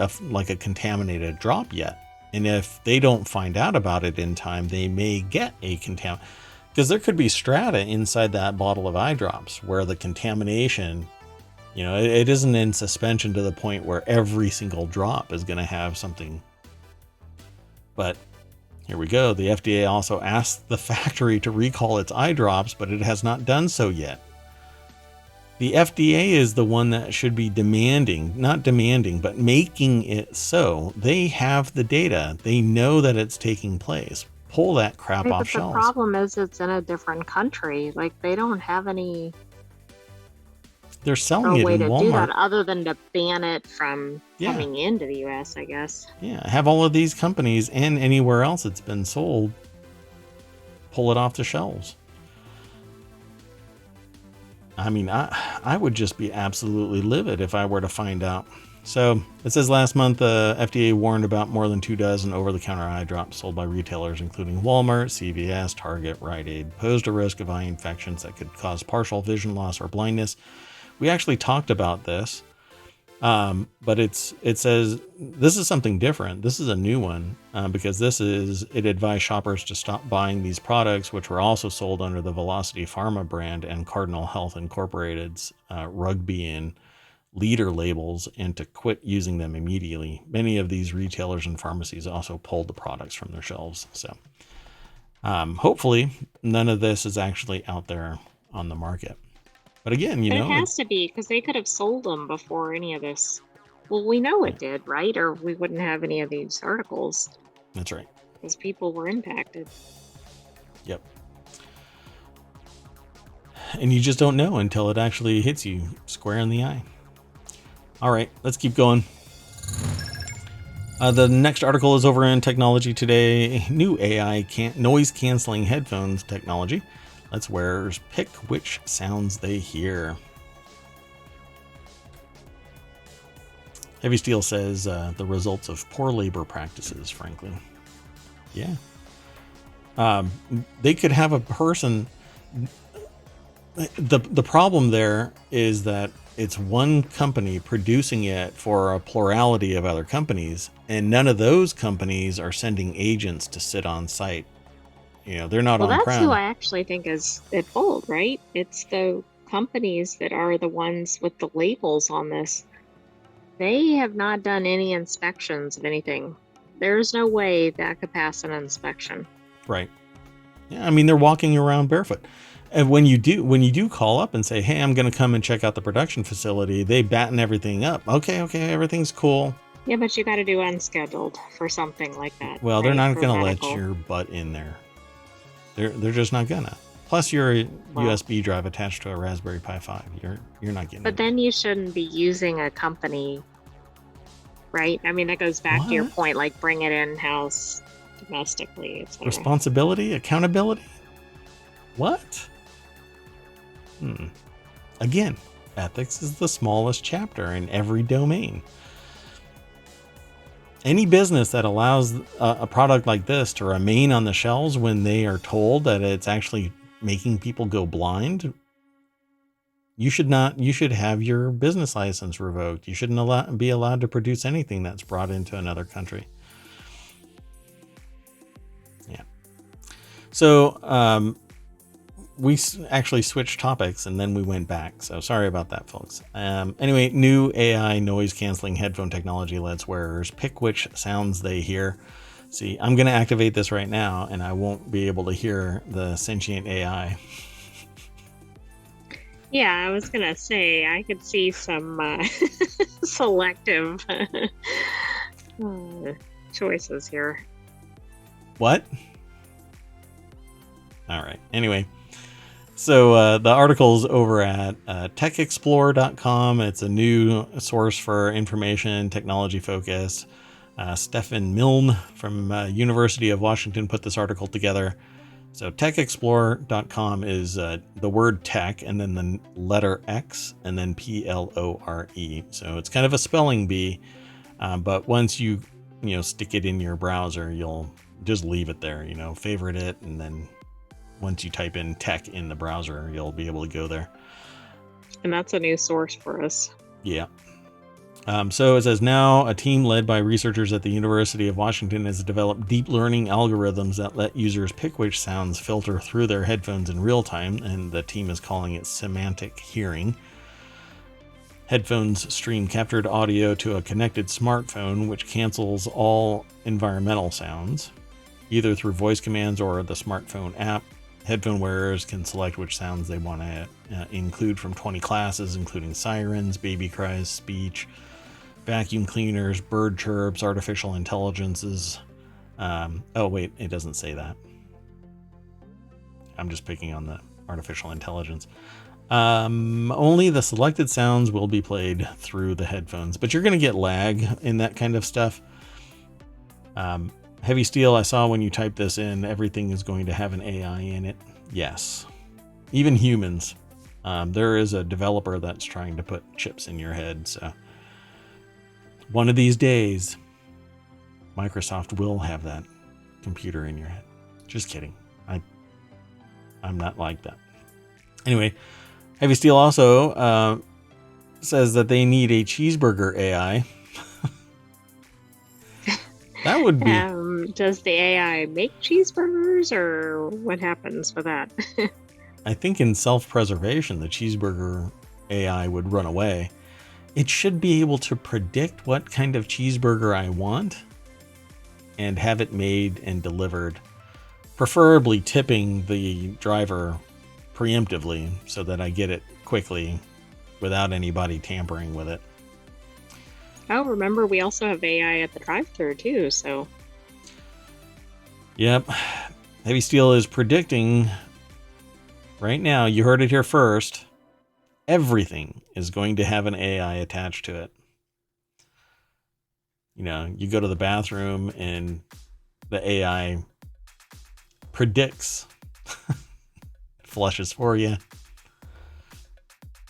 drop yet. And if they don't find out about it in time, they may get a contaminant, because there could be strata inside that bottle of eye drops where the contamination, it isn't in suspension to the point where every single drop is going to have something. But here we go. The FDA also asked the factory to recall its eye drops, but it has not done so yet. The FDA is the one that should be not demanding, but making it so. They have the data. They know that it's taking place. Pull that crap Right, off but the shelves. problem is it's in a different country. Like, they don't have any They're selling real it way in to do that Walmart. other than to ban it from Yeah. coming into the US, I guess. Yeah. Have all of these companies and anywhere else it's been sold, pull it off the shelves. I mean, I would just be absolutely livid if I were to find out. So it says last month, FDA warned about more than 24 over-the-counter eye drops sold by retailers, including Walmart, CVS, Target, Rite Aid, posed a risk of eye infections that could cause partial vision loss or blindness. We actually talked about this, but it says this is something different. This is a new one because it advised shoppers to stop buying these products, which were also sold under the Velocity Pharma brand and Cardinal Health Incorporated's Rugby and Leader labels, and to quit using them immediately. Many of these retailers and pharmacies also pulled the products from their shelves. So hopefully none of this is actually out there on the market. But again, But it has to be, because they could have sold them before any of this. Well, we know it did, right? Or we wouldn't have any of these articles. That's right. Because people were impacted. Yep. And you just don't know until it actually hits you square in the eye. All right, let's keep going. The next article is over in Technology Today. New AI noise canceling headphones technology lets wearers pick which sounds they hear. Heavy Steel says the results of poor labor practices, frankly. Yeah. They could have a person. The problem there is that it's one company producing it for a plurality of other companies, and none of those companies are sending agents to sit on site. They're not Well, that's who on-prem. I actually think is at fault, right? It's the companies that are the ones with the labels on this. They have not done any inspections of anything. There's no way that could pass an inspection. Right. Yeah, I mean, they're walking around barefoot. And when you do call up and say, hey, I'm going to come and check out the production facility, they batten everything up. Okay, everything's cool. Yeah, but you got to do unscheduled for something like that. Well, they're right? not For going to let medical. your butt in there. They're just not gonna. Plus, you're a USB drive attached to a Raspberry Pi 5. You're not getting. But then you shouldn't be using a company, right? I mean, that goes back to your point, like bring it in-house domestically, etc. Responsibility, accountability. What? Again, ethics is the smallest chapter in every domain. Any business that allows a product like this to remain on the shelves when they are told that it's actually making people go blind, you should have your business license revoked. You shouldn't be allowed to produce anything that's brought into another country. Yeah. So we actually switched topics and then we went back. So sorry about that, folks. Anyway, new AI noise canceling headphone technology lets wearers pick which sounds they hear. See, I'm going to activate this right now and I won't be able to hear the sentient AI. Yeah, I was going to say, I could see some selective choices here. What? All right. Anyway. So the article's over at techexplore.com. It's a new source for information, technology focused. Stefan Milne from University of Washington put this article together. So techexplore.com is the word tech and then the letter X and then PLORE. So it's kind of a spelling bee, but once you stick it in your browser, you'll just leave it there, favorite it, and then once you type in tech in the browser, you'll be able to go there. And that's a new source for us. Yeah. So it says now a team led by researchers at the University of Washington has developed deep learning algorithms that let users pick which sounds filter through their headphones in real time, and the team is calling it semantic hearing. Headphones stream captured audio to a connected smartphone, which cancels all environmental sounds, either through voice commands or the smartphone app. Headphone wearers can select which sounds they want to include from 20 classes, including sirens, baby cries, speech, vacuum cleaners, bird chirps, artificial intelligences. Oh, wait, it doesn't say that. I'm just picking on the artificial intelligence. Only the selected sounds will be played through the headphones, but you're going to get lag in that kind of stuff. Heavy Steel, I saw when you type this in, everything is going to have an AI in it. Yes. Even humans. There is a developer that's trying to put chips in your head, so one of these days, Microsoft will have that computer in your head. Just kidding. I'm not like that. Anyway, Heavy Steel also says that they need a cheeseburger AI. That would be... does the AI make cheeseburgers, or what happens with that? I think in self-preservation, the cheeseburger AI would run away. It should be able to predict what kind of cheeseburger I want and have it made and delivered, preferably tipping the driver preemptively so that I get it quickly without anybody tampering with it. Oh, remember, we also have AI at the drive-thru too, so... Yep. Heavy Steel is predicting right now, you heard it here first, everything is going to have an AI attached to it. You go to the bathroom and the AI predicts, flushes for you.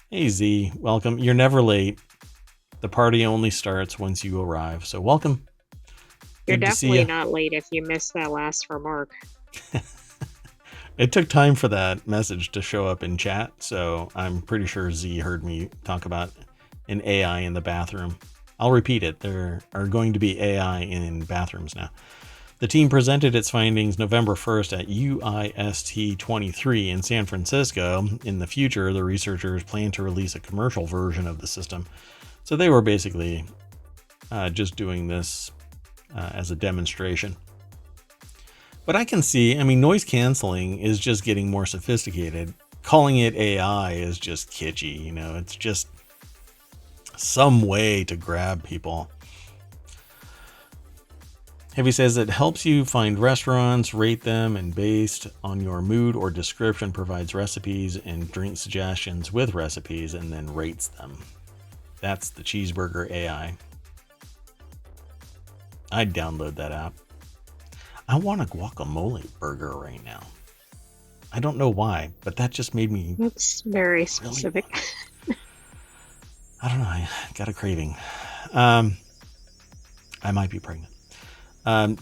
Hey Z, welcome. You're never late. The party only starts once you arrive. So welcome. You're definitely not late if you missed that last remark. It took time for that message to show up in chat, so I'm pretty sure Z heard me talk about an AI in the bathroom. I'll repeat it. There are going to be AI in bathrooms now. The team presented its findings November 1st at UIST 23 in San Francisco. In the future, the researchers plan to release a commercial version of the system. So they were basically just doing this as a demonstration. But I can see, noise canceling is just getting more sophisticated. Calling it AI is just kitschy, it's just some way to grab people. Heavy says it helps you find restaurants, rate them, and based on your mood or description provides recipes and drink suggestions with recipes and then rates them. That's the cheeseburger AI. I'd download that app. I want a guacamole burger right now. I don't know why, but that just made me... That's very specific. I don't know. I got a craving. I might be pregnant.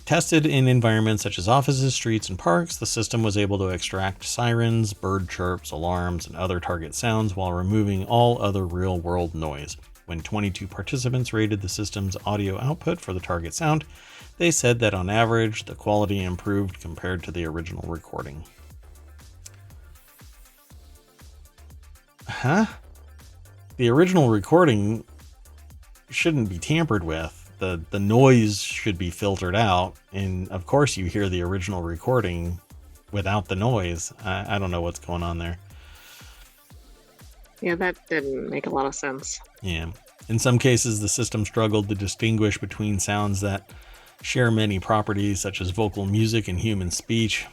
Tested in environments such as offices, streets, and parks, the system was able to extract sirens, bird chirps, alarms, and other target sounds while removing all other real-world noise. When 22 participants rated the system's audio output for the target sound, they said that on average, the quality improved compared to the original recording. Huh? The original recording shouldn't be tampered with. The noise should be filtered out, and of course you hear the original recording without the noise. I don't know what's going on there. Yeah, that didn't make a lot of sense. Yeah. In some cases, the system struggled to distinguish between sounds that share many properties, such as vocal music and human speech.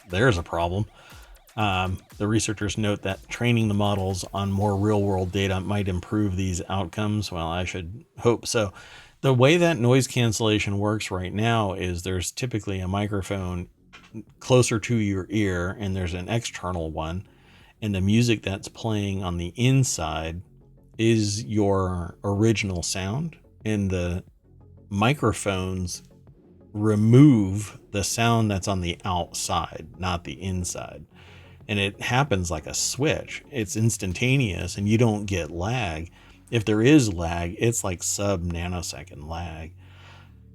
There's a problem. The researchers note that training the models on more real-world data might improve these outcomes. Well, I should hope so. The way that noise cancellation works right now is there's typically a microphone closer to your ear, and there's an external one, and the music that's playing on the inside is your original sound, and the microphones remove the sound that's on the outside, not the inside. And it happens like a switch. It's instantaneous and you don't get lag. If there is lag, it's like sub nanosecond lag.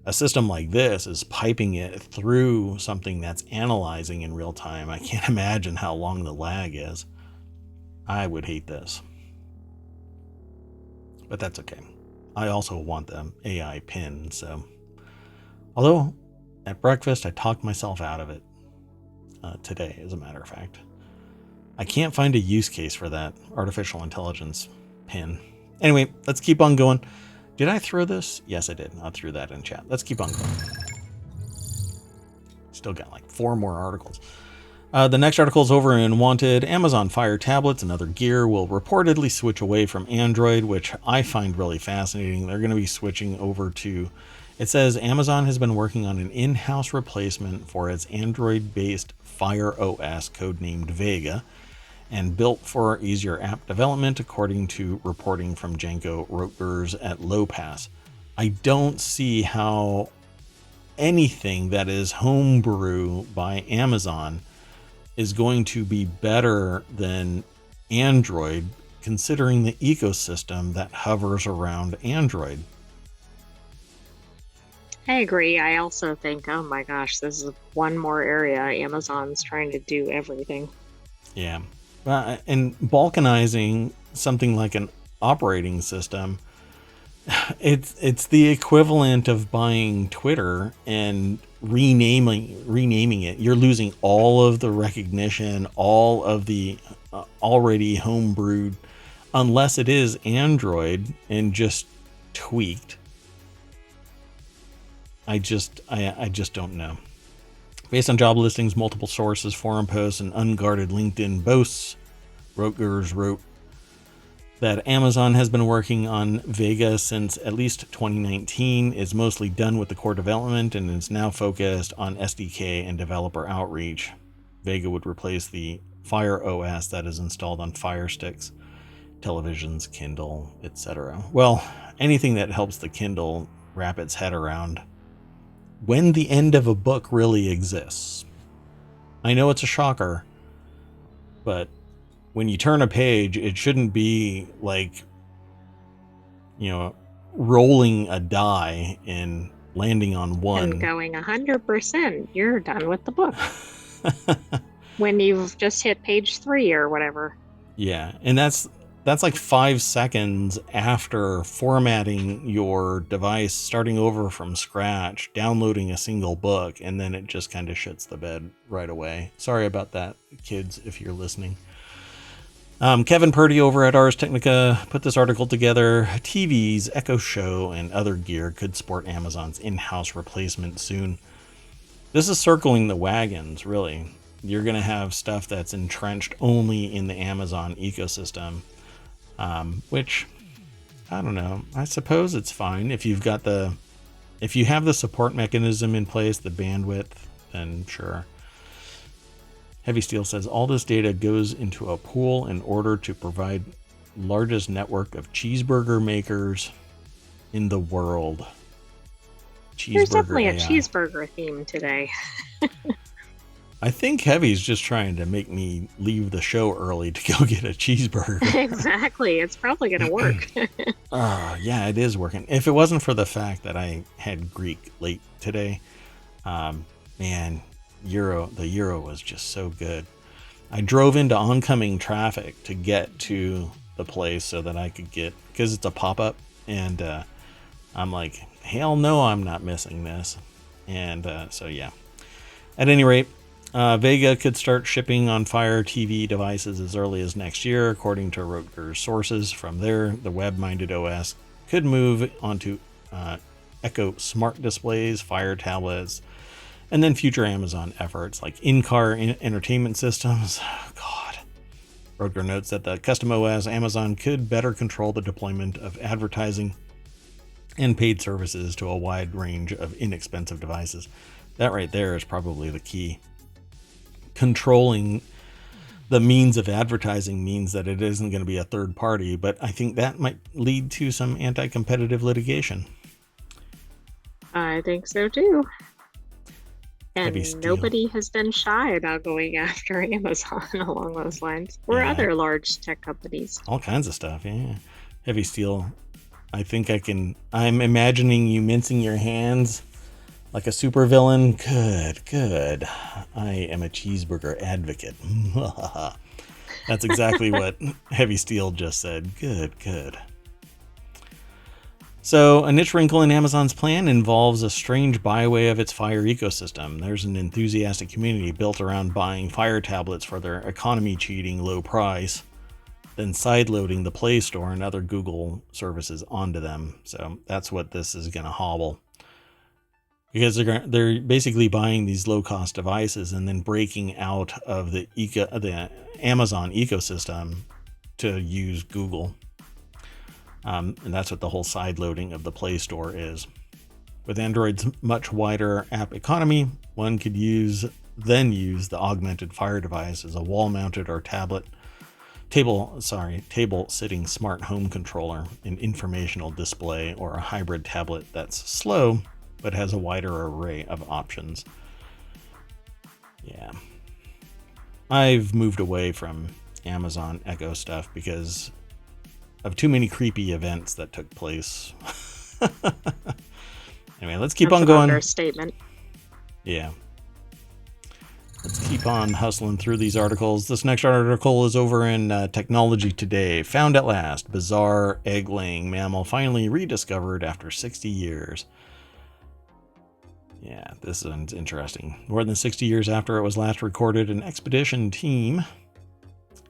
A system like this is piping it through something that's analyzing in real time. I can't imagine how long the lag is. I would hate this. But that's okay. I also want the AI pin, so. Although, at breakfast, I talked myself out of it. Today, as a matter of fact. I can't find a use case for that artificial intelligence pin. Anyway, let's keep on going. Did I throw this? Yes, I did. I threw that in chat. Let's keep on going. Still got like 4 more articles. The next article is over in Wanted. Amazon Fire tablets and other gear will reportedly switch away from Android, which I find really fascinating. They're going to be switching over to... It says Amazon has been working on an in-house replacement for its Android-based Fire OS, codenamed Vega, and built for easier app development, according to reporting from Janko Rotgers at Lowpass. I don't see how anything that is homebrew by Amazon is going to be better than Android, considering the ecosystem that hovers around Android. I agree. I also think, oh my gosh, this is one more area Amazon's trying to do everything. Yeah. And balkanizing something like an operating system, it's the equivalent of buying Twitter and renaming it. You're losing all of the recognition, all of the already homebrewed, unless it is Android and just tweaked. I just don't know. Based on job listings, multiple sources, forum posts, and unguarded LinkedIn boasts, Rotgers wrote that Amazon has been working on Vega since at least 2019, is mostly done with the core development, and is now focused on SDK and developer outreach. Vega would replace the Fire OS that is installed on Fire Sticks, televisions, Kindle, etc. Well, anything that helps the Kindle wrap its head around when the end of a book really exists. I know it's a shocker, but when you turn a page, it shouldn't be like, rolling a die and landing on one. And going 100%, you're done with the book. When you've just hit page 3 or whatever. Yeah, and that's like 5 seconds after formatting your device, starting over from scratch, downloading a single book, and then it just kind of shits the bed right away. Sorry about that, kids, if you're listening. Kevin Purdy over at Ars Technica put this article together. TVs, Echo Show, and other gear could sport Amazon's in-house replacement soon. This is circling the wagons, really. You're going to have stuff that's entrenched only in the Amazon ecosystem. Which, I don't know. I suppose it's fine if you have the support mechanism in place, the bandwidth, then sure. Heavy Steel says all this data goes into a pool in order to provide largest network of cheeseburger makers in the world. There's definitely a cheeseburger theme today. I think Heavy's just trying to make me leave the show early to go get a cheeseburger. Exactly. It's probably going to work. Yeah, it is working. If it wasn't for the fact that I had Greek late today, man, the Euro was just so good. I drove into oncoming traffic to get to the place so that I could get, because it's a pop-up, and I'm like, hell no, I'm not missing this. And so yeah. At any rate, Vega could start shipping on Fire TV devices as early as next year, according to Rotgers sources. From there, the web-minded OS could move onto Echo smart displays, Fire tablets, And then future Amazon efforts like in-car entertainment systems. God. Roger notes that the custom OS Amazon could better control the deployment of advertising and paid services to a wide range of inexpensive devices. That right there is probably the key. Controlling the means of advertising means that it isn't going to be a third party, but I think that might lead to some anti-competitive litigation. I think so too. Heavy And steel. nobody has been shy about going after Amazon along those lines, or Yeah. other large tech companies. All kinds of stuff, yeah. Heavy steel. I think I'm imagining you mincing your hands like a supervillain. Good. I am a cheeseburger advocate. That's exactly what Heavy Steel just said. Good. So, a niche wrinkle in Amazon's plan involves a strange byway of its Fire ecosystem. There's an enthusiastic community built around buying Fire tablets for their economy-cheating low price, then sideloading the Play Store and other Google services onto them. So, that's what this is going to hobble. Because they're basically buying these low-cost devices and then breaking out of the Amazon ecosystem to use Google. And that's what the whole side loading of the Play Store is. With Android's much wider app economy, one could use the augmented Fire device as a wall-mounted or table-sitting smart home controller, an informational display, or a hybrid tablet that's slow but has a wider array of options. Yeah. I've moved away from Amazon Echo stuff because of too many creepy events that took place. Anyway, let's keep on going. Understatement. Yeah. Let's keep on hustling through these articles. This next article is over in Technology Today. Found at last. Bizarre egg-laying mammal finally rediscovered after 60 years. Yeah, this one's interesting. More than 60 years after it was last recorded, an expedition team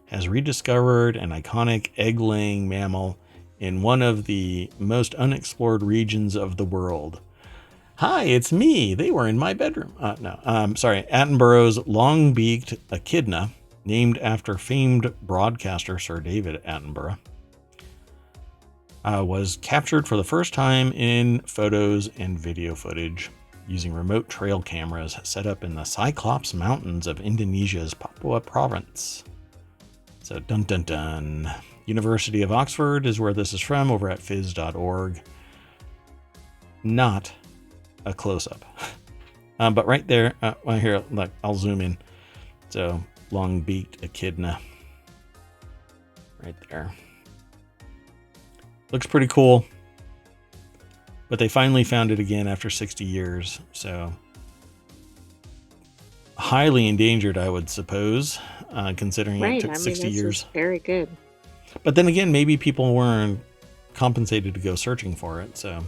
has rediscovered an iconic egg-laying mammal in one of the most unexplored regions of the world. Hi, it's me. They were in my bedroom. Attenborough's long-beaked echidna, named after famed broadcaster Sir David Attenborough, was captured for the first time in photos and video footage using remote trail cameras set up in the Cyclops Mountains of Indonesia's Papua province. So, dun dun dun. University of Oxford is where this is from, over at phys.org. Not a close-up. But right there, here, look, I'll zoom in. So, long-beaked echidna. Right there. Looks pretty cool. But they finally found it again after 60 years. So, highly endangered, I would suppose, considering it took 60 years. Very good. But then again, maybe people weren't compensated to go searching for it. So,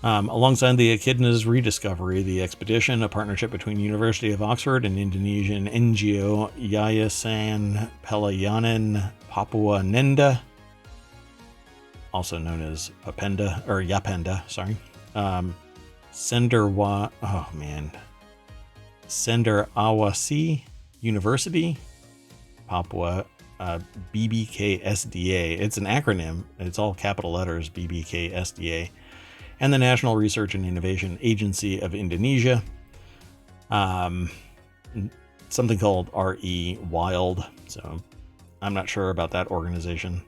alongside the echidna's rediscovery, the expedition, a partnership between University of Oxford and Indonesian NGO Yayasan Pelayanan Papua Nenda, also known as Yapenda, Cenderawasih University, Papua, BBKSDA. It's an acronym. It's all capital letters, BBKSDA. And the National Research and Innovation Agency of Indonesia. Something called RE Wild. So I'm not sure about that organization.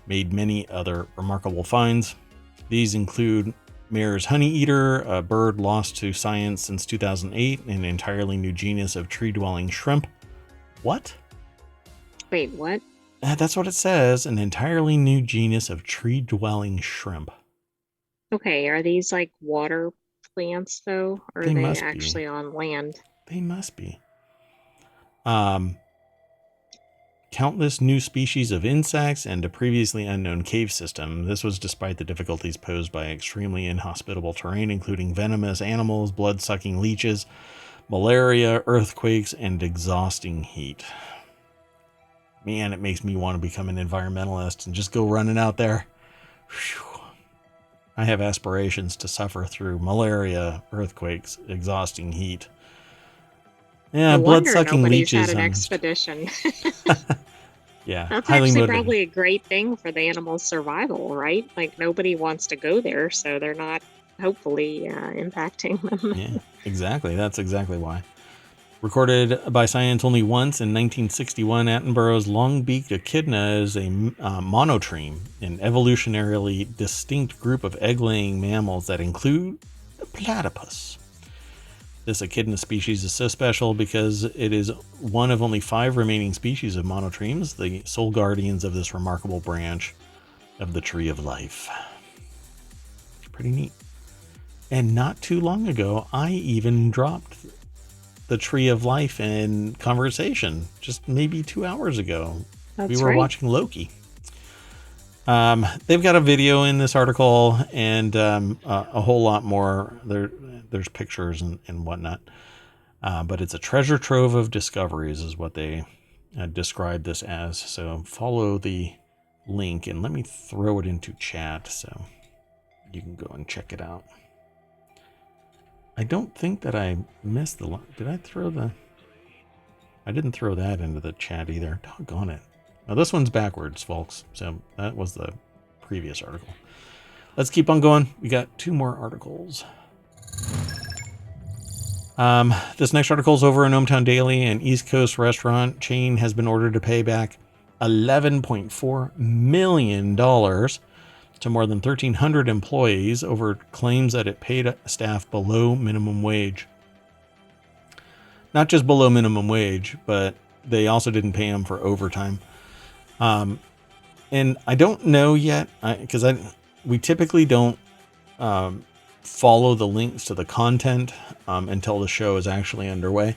Made many other remarkable finds. These include Mare's honeyeater, a bird lost to science since 2008, an entirely new genus of tree-dwelling shrimp. What? Wait, what? That's what it says, an entirely new genus of tree-dwelling shrimp. Okay, are these like water plants though, or are they actually on land? They must be. Countless new species of insects and a previously unknown cave system. This was despite the difficulties posed by extremely inhospitable terrain, including venomous animals, blood-sucking leeches, malaria, earthquakes, and exhausting heat. Man, it makes me want to become an environmentalist and just go running out there. Whew. I have aspirations to suffer through malaria, earthquakes, exhausting heat. Yeah, No wonder blood-sucking nobody's had leeches. an I'm used expedition. to. Yeah, That's highly actually motivated. probably a great thing for the animal's survival, right? Like nobody wants to go there, so they're not hopefully impacting them. Yeah, exactly. That's exactly why. Recorded by science only once in 1961, Attenborough's long-beaked echidna is a monotreme, an evolutionarily distinct group of egg-laying mammals that include the platypus. This echidna species is so special because it is one of only 5 remaining species of monotremes, the sole guardians of this remarkable branch of the tree of life. Pretty neat. And not too long ago, I even dropped the tree of life in conversation just maybe 2 hours ago. We That's were right. watching Loki. They've got a video in this article and a whole lot more. There's pictures and whatnot. But it's a treasure trove of discoveries is what they describe this as. So follow the link and let me throw it into chat so you can go and check it out. I don't think that I missed the... Did I throw the... I didn't throw that into the chat either. Doggone it. Now this one's backwards, folks. So that was the previous article. Let's keep on going. We got 2 more articles. This next article is over in ohmTown Daily. An East Coast restaurant chain has been ordered to pay back $11.4 million to more than 1,300 employees over claims that it paid staff below minimum wage. Not just below minimum wage, but they also didn't pay them for overtime. And I don't know yet, because we typically don't follow the links to the content until the show is actually underway.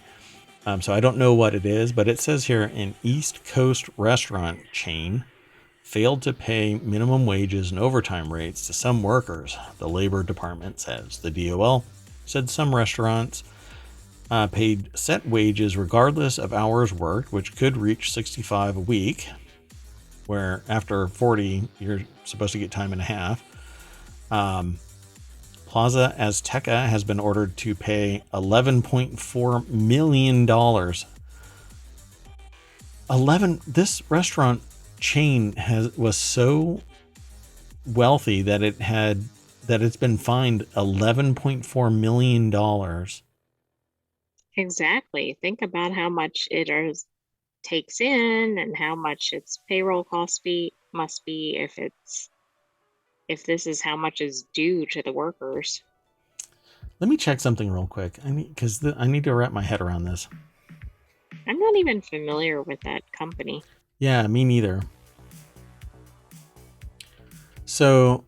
So I don't know what it is, but it says here an East Coast restaurant chain failed to pay minimum wages and overtime rates to some workers, the Labor Department says. The DOL said some restaurants paid set wages regardless of hours worked, which could reach 65 a week, where after 40, you're supposed to get time and a half. Plaza Azteca has been ordered to pay $11.4 million. This restaurant chain was so wealthy that it's been fined $11.4 million. Exactly. Think about how much takes in and how much its payroll must be if this is how much is due to the workers. Let me check something real quick. I need to wrap my head around this. I'm not even familiar with that company. Yeah, me neither. So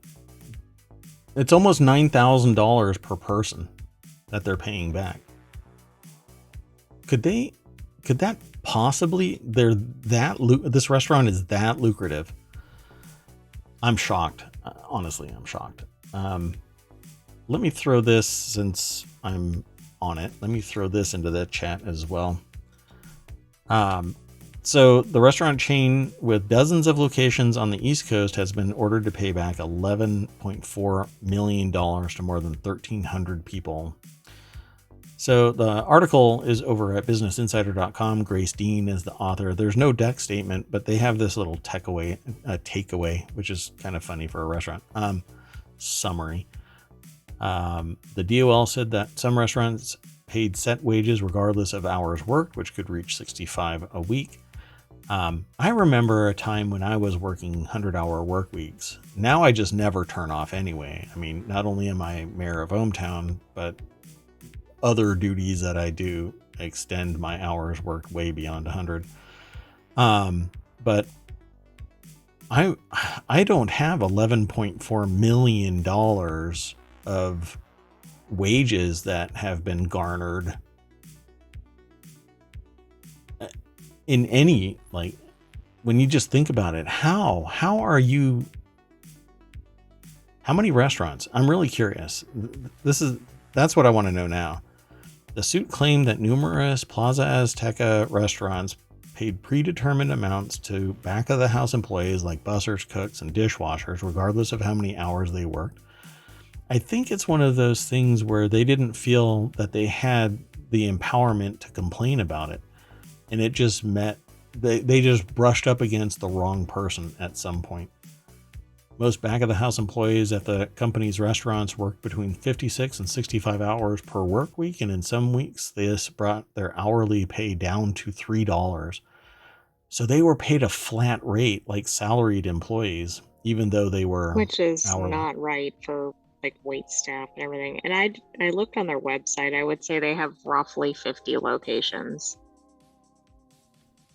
it's almost $9,000 per person that they're paying back. Could that possibly, this restaurant is that lucrative? I'm shocked. Honestly, I'm shocked. Let me throw this, since I'm on it, let me throw this into the chat as well. So the restaurant chain with dozens of locations on the East Coast has been ordered to pay back $11.4 million to more than 1,300 people. So the article is over at businessinsider.com. Grace Dean is the author. There's no deck statement, but they have this little takeaway, which is kind of funny for a restaurant. Summary. The DOL said that some restaurants paid set wages regardless of hours worked, which could reach 65 a week. I remember a time when I was working 100-hour work weeks. Now I just never turn off anyway. I mean, not only am I mayor of ohmTown, but other duties that I do extend my hours worked way beyond 100. But I don't have $11.4 million of wages that have been garnered in any, like, when you just think about it, how many restaurants? I'm really curious. That's what I want to know now. The suit claimed that numerous Plaza Azteca restaurants paid predetermined amounts to back of the house employees like bussers, cooks, and dishwashers, regardless of how many hours they worked. I think it's one of those things where they didn't feel that they had the empowerment to complain about it. And it just they just brushed up against the wrong person at some point. Most back of the house employees at the company's restaurants worked between 56 and 65 hours per work week. And in some weeks, this brought their hourly pay down to $3. So they were paid a flat rate like salaried employees, even though they were Which is hourly. not right for like wait staff and everything. And I looked on their website. I would say they have roughly 50 locations.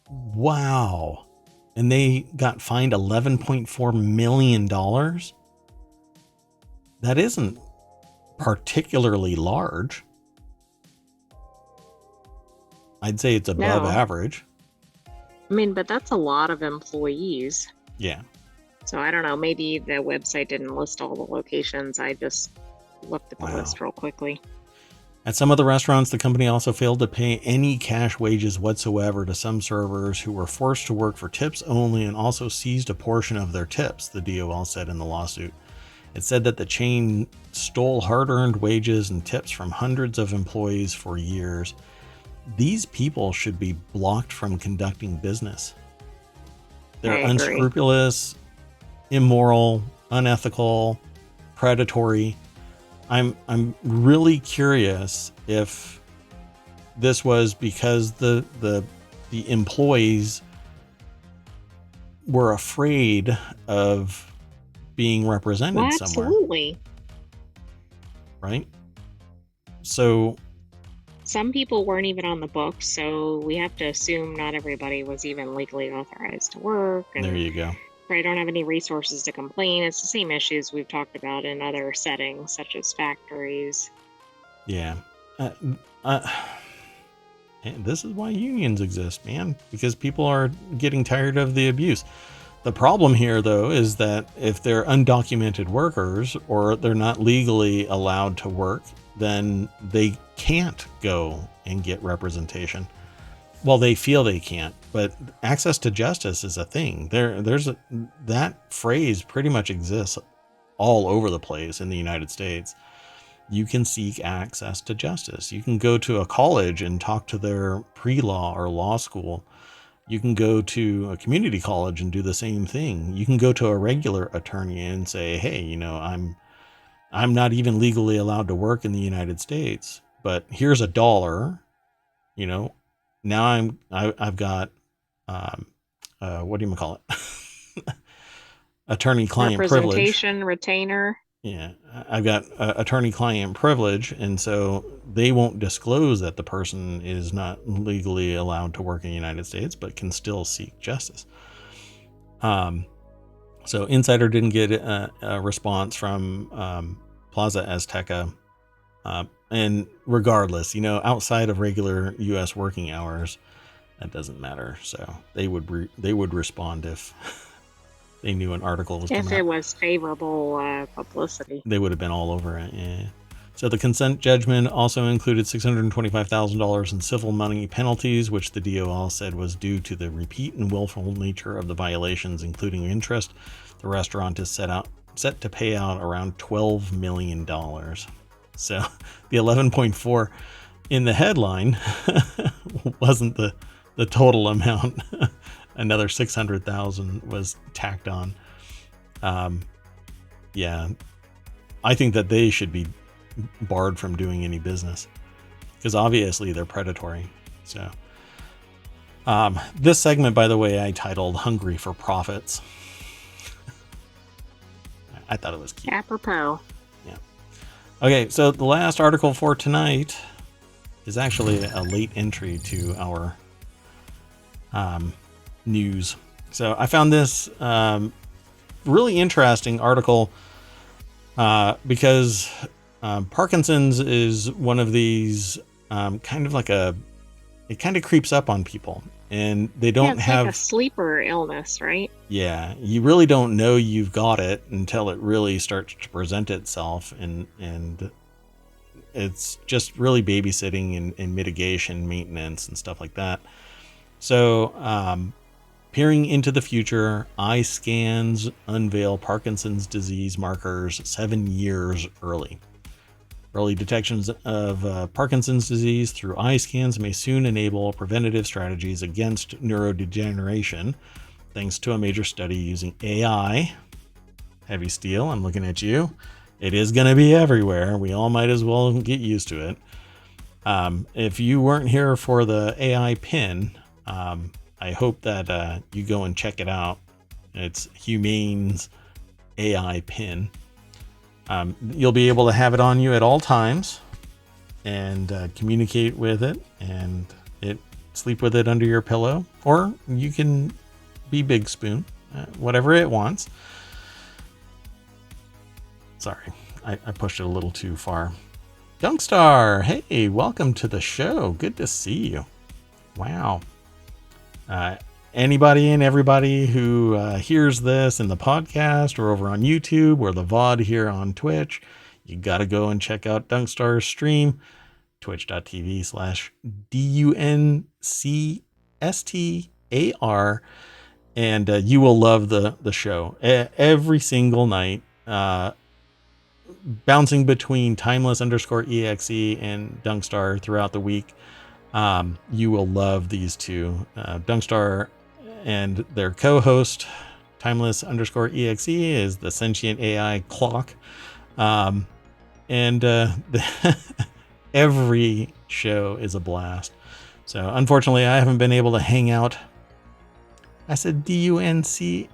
Wow. And they got fined $11.4 million. That isn't particularly large. I'd say it's above No, average. I mean, but that's a lot of employees. Yeah. So I don't know, maybe the website didn't list all the locations. I just looked at the Wow. list real quickly. At some of the restaurants, the company also failed to pay any cash wages whatsoever to some servers who were forced to work for tips only and also seized a portion of their tips, the DOL said in the lawsuit. It said that the chain stole hard-earned wages and tips from hundreds of employees for years. These people should be blocked from conducting business. I They're agree. unscrupulous, immoral, unethical, predatory. I'm really curious if this was because the employees were afraid of being Well, represented somewhere, absolutely. right? So Some people weren't even on the books, so we have to assume not everybody was even legally authorized to work there and you go. probably don't have any resources to complain. It's the same issues we've talked about in other settings, such as factories. Yeah. Uh, uh, and this is why unions exist, man, because people are getting tired of the abuse. The problem here, though, is that if they're undocumented workers or they're not legally allowed to work, then they can't go and get representation. Well, they feel they can't, but access to justice is a thing. That phrase pretty much exists all over the place in the United States. You can seek access to justice. You can go to a college and talk to their pre-law or law school. You can go to a community college and do the same thing. You can go to a regular attorney and say, "Hey, I'm not even legally allowed to work in the United States, but here's $1. You know, now I've got what do you call it? Attorney-client privilege. Representation, retainer. Yeah, I've got attorney-client privilege, and so they won't disclose that the person is not legally allowed to work in the United States, but can still seek justice." So Insider didn't get a response from Plaza Azteca, and regardless, outside of regular U.S. working hours, that doesn't matter. So they would respond if they knew an article was If coming it out. was favorable publicity. They would have been all over it. Yeah. So the consent judgment also included $625,000 in civil money penalties, which the DOL said was due to the repeat and willful nature of the violations, including interest. The restaurant is set to pay out around $12 million. So the 11.4 in the headline wasn't the total amount. Another 600,000 was tacked on. Yeah, I think that they should be barred from doing any business because obviously they're predatory. So this segment, by the way, I titled "Hungry for Profits." I thought it was cute. Apropos. Yeah. Okay, so the last article for tonight is actually a late entry to our news. So I found this really interesting article because Parkinson's is one of these kind of like it kind of creeps up on people, and they Yeah, don't it's like a have, sleeper illness, right? yeah, you really don't know you've got it until it really starts to present itself, and it's just really babysitting and mitigation, maintenance, and stuff like that. So Peering into the future, eye scans unveil Parkinson's disease markers 7 years early. Early detections of Parkinson's disease through eye scans may soon enable preventative strategies against neurodegeneration, thanks to a major study using AI. Heavy Steel, I'm looking at you. It is going to be everywhere. We all might as well get used to it. If you weren't here for the AI pin, I hope that you go and check it out. It's Humane's AI pin. You'll be able to have it on you at all times and communicate with it and sleep with it under your pillow, or you can be Big Spoon, whatever it wants. Sorry, I pushed it a little too far. Dunkstar, hey, welcome to the show. Good to see you. Wow. Anybody and everybody who hears this in the podcast or over on YouTube or the VOD here on Twitch, you got to go and check out Dunkstar's stream, twitch.tv/DUNCSTAR, and you will love the show. Every single night, bouncing between Timeless_EXE and Dunkstar throughout the week. You will love these two. Dunkstar and their co-host, Timeless_EXE, is the sentient AI clock. Every show is a blast. So unfortunately, I haven't been able to hang out. I said DUNCSTAR,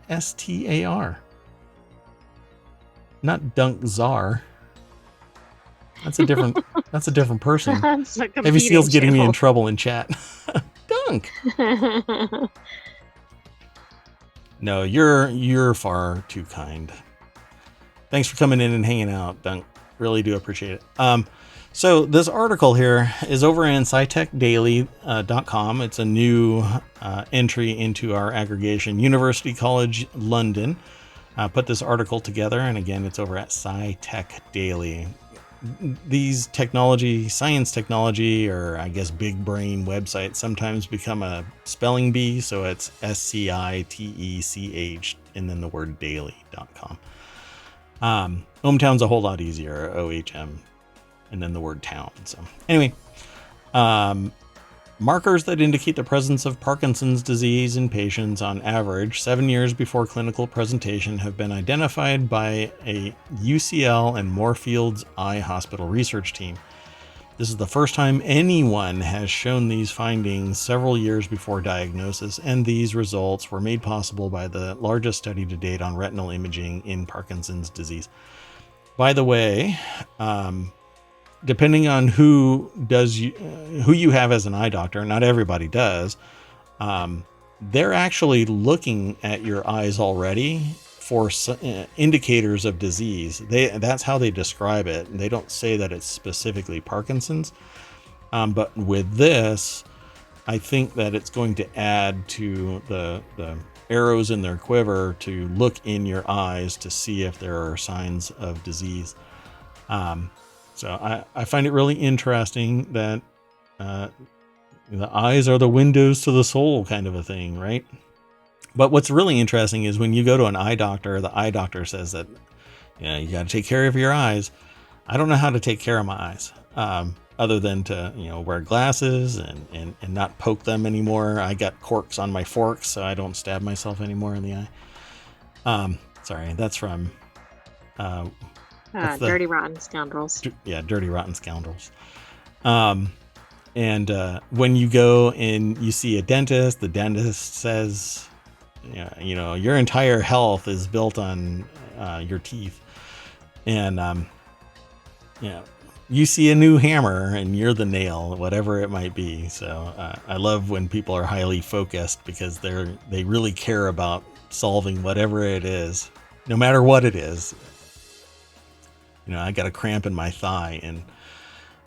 not Dunkzar. That's a different person. Heavy Steel's getting me in trouble in chat. Dunk. No, you're far too kind. Thanks for coming in and hanging out, Dunk. Really do appreciate it. So this article here is over in scitechdaily.com. It's a new entry into our aggregation. University College London put this article together, and again, it's over at SciTech Daily. These science technology, or I guess big brain websites sometimes become a spelling bee. So it's SCITECH and then the word daily.com. ohmTown's a whole lot easier, OHM and then the word town. So anyway, markers that indicate the presence of Parkinson's disease in patients on average 7 years before clinical presentation have been identified by a UCL and Moorfields Eye Hospital research team. This is the first time anyone has shown these findings several years before diagnosis, and these results were made possible by the largest study to date on retinal imaging in Parkinson's disease. By the way, depending on who you have as an eye doctor, not everybody does, they're actually looking at your eyes already for indicators of disease. That's how they describe it. They don't say that it's specifically Parkinson's, but with this, I think that it's going to add to the arrows in their quiver to look in your eyes to see if there are signs of disease. So I find it really interesting that the eyes are the windows to the soul kind of a thing, right? But what's really interesting is when you go to an eye doctor, the eye doctor says that you got to take care of your eyes. I don't know how to take care of my eyes other than to wear glasses and not poke them anymore. I got corks on my forks, so I don't stab myself anymore in the eye. Sorry, that's from... Dirty Rotten Scoundrels. Yeah, Dirty Rotten Scoundrels. And when you go and you see a dentist, the dentist says, your entire health is built on your teeth. And, you see a new hammer and you're the nail, whatever it might be. So I love when people are highly focused because they really care about solving whatever it is, no matter what it is. I got a cramp in my thigh, and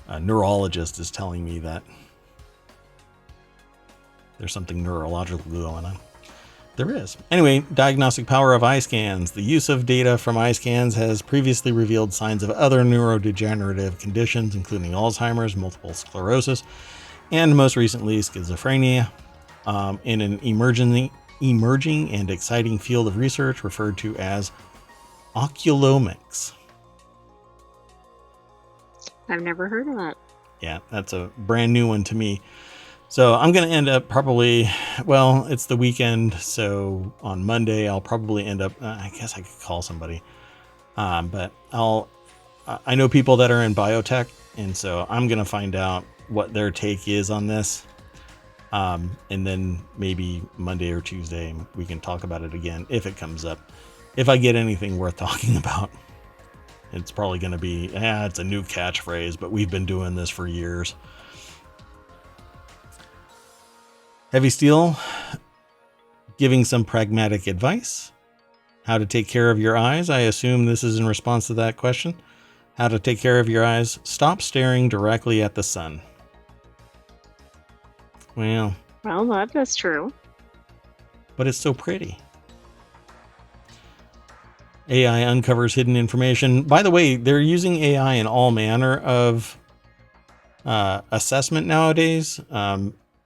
a neurologist is telling me that there's something neurological going on. There is. Anyway, diagnostic power of eye scans. The use of data from eye scans has previously revealed signs of other neurodegenerative conditions, including Alzheimer's, multiple sclerosis, and most recently schizophrenia. In an emerging and exciting field of research referred to as oculomics. I've never heard of that. Yeah, that's a brand new one to me. So I'm going to end up probably, well, it's the weekend. So on Monday, I'll probably end up, I guess I could call somebody. But I know people that are in biotech. And so I'm going to find out what their take is on this. And then maybe Monday or Tuesday, we can talk about it again if it comes up. If I get anything worth talking about, it's probably going to be, it's a new catchphrase, but we've been doing this for years. Heavy Steel giving some pragmatic advice. How to take care of your eyes. I assume this is in response to that question. How to take care of your eyes. Stop staring directly at the sun. Well, that is true. But it's so pretty. AI uncovers hidden information. By the way, they're using AI in all manner of assessment nowadays.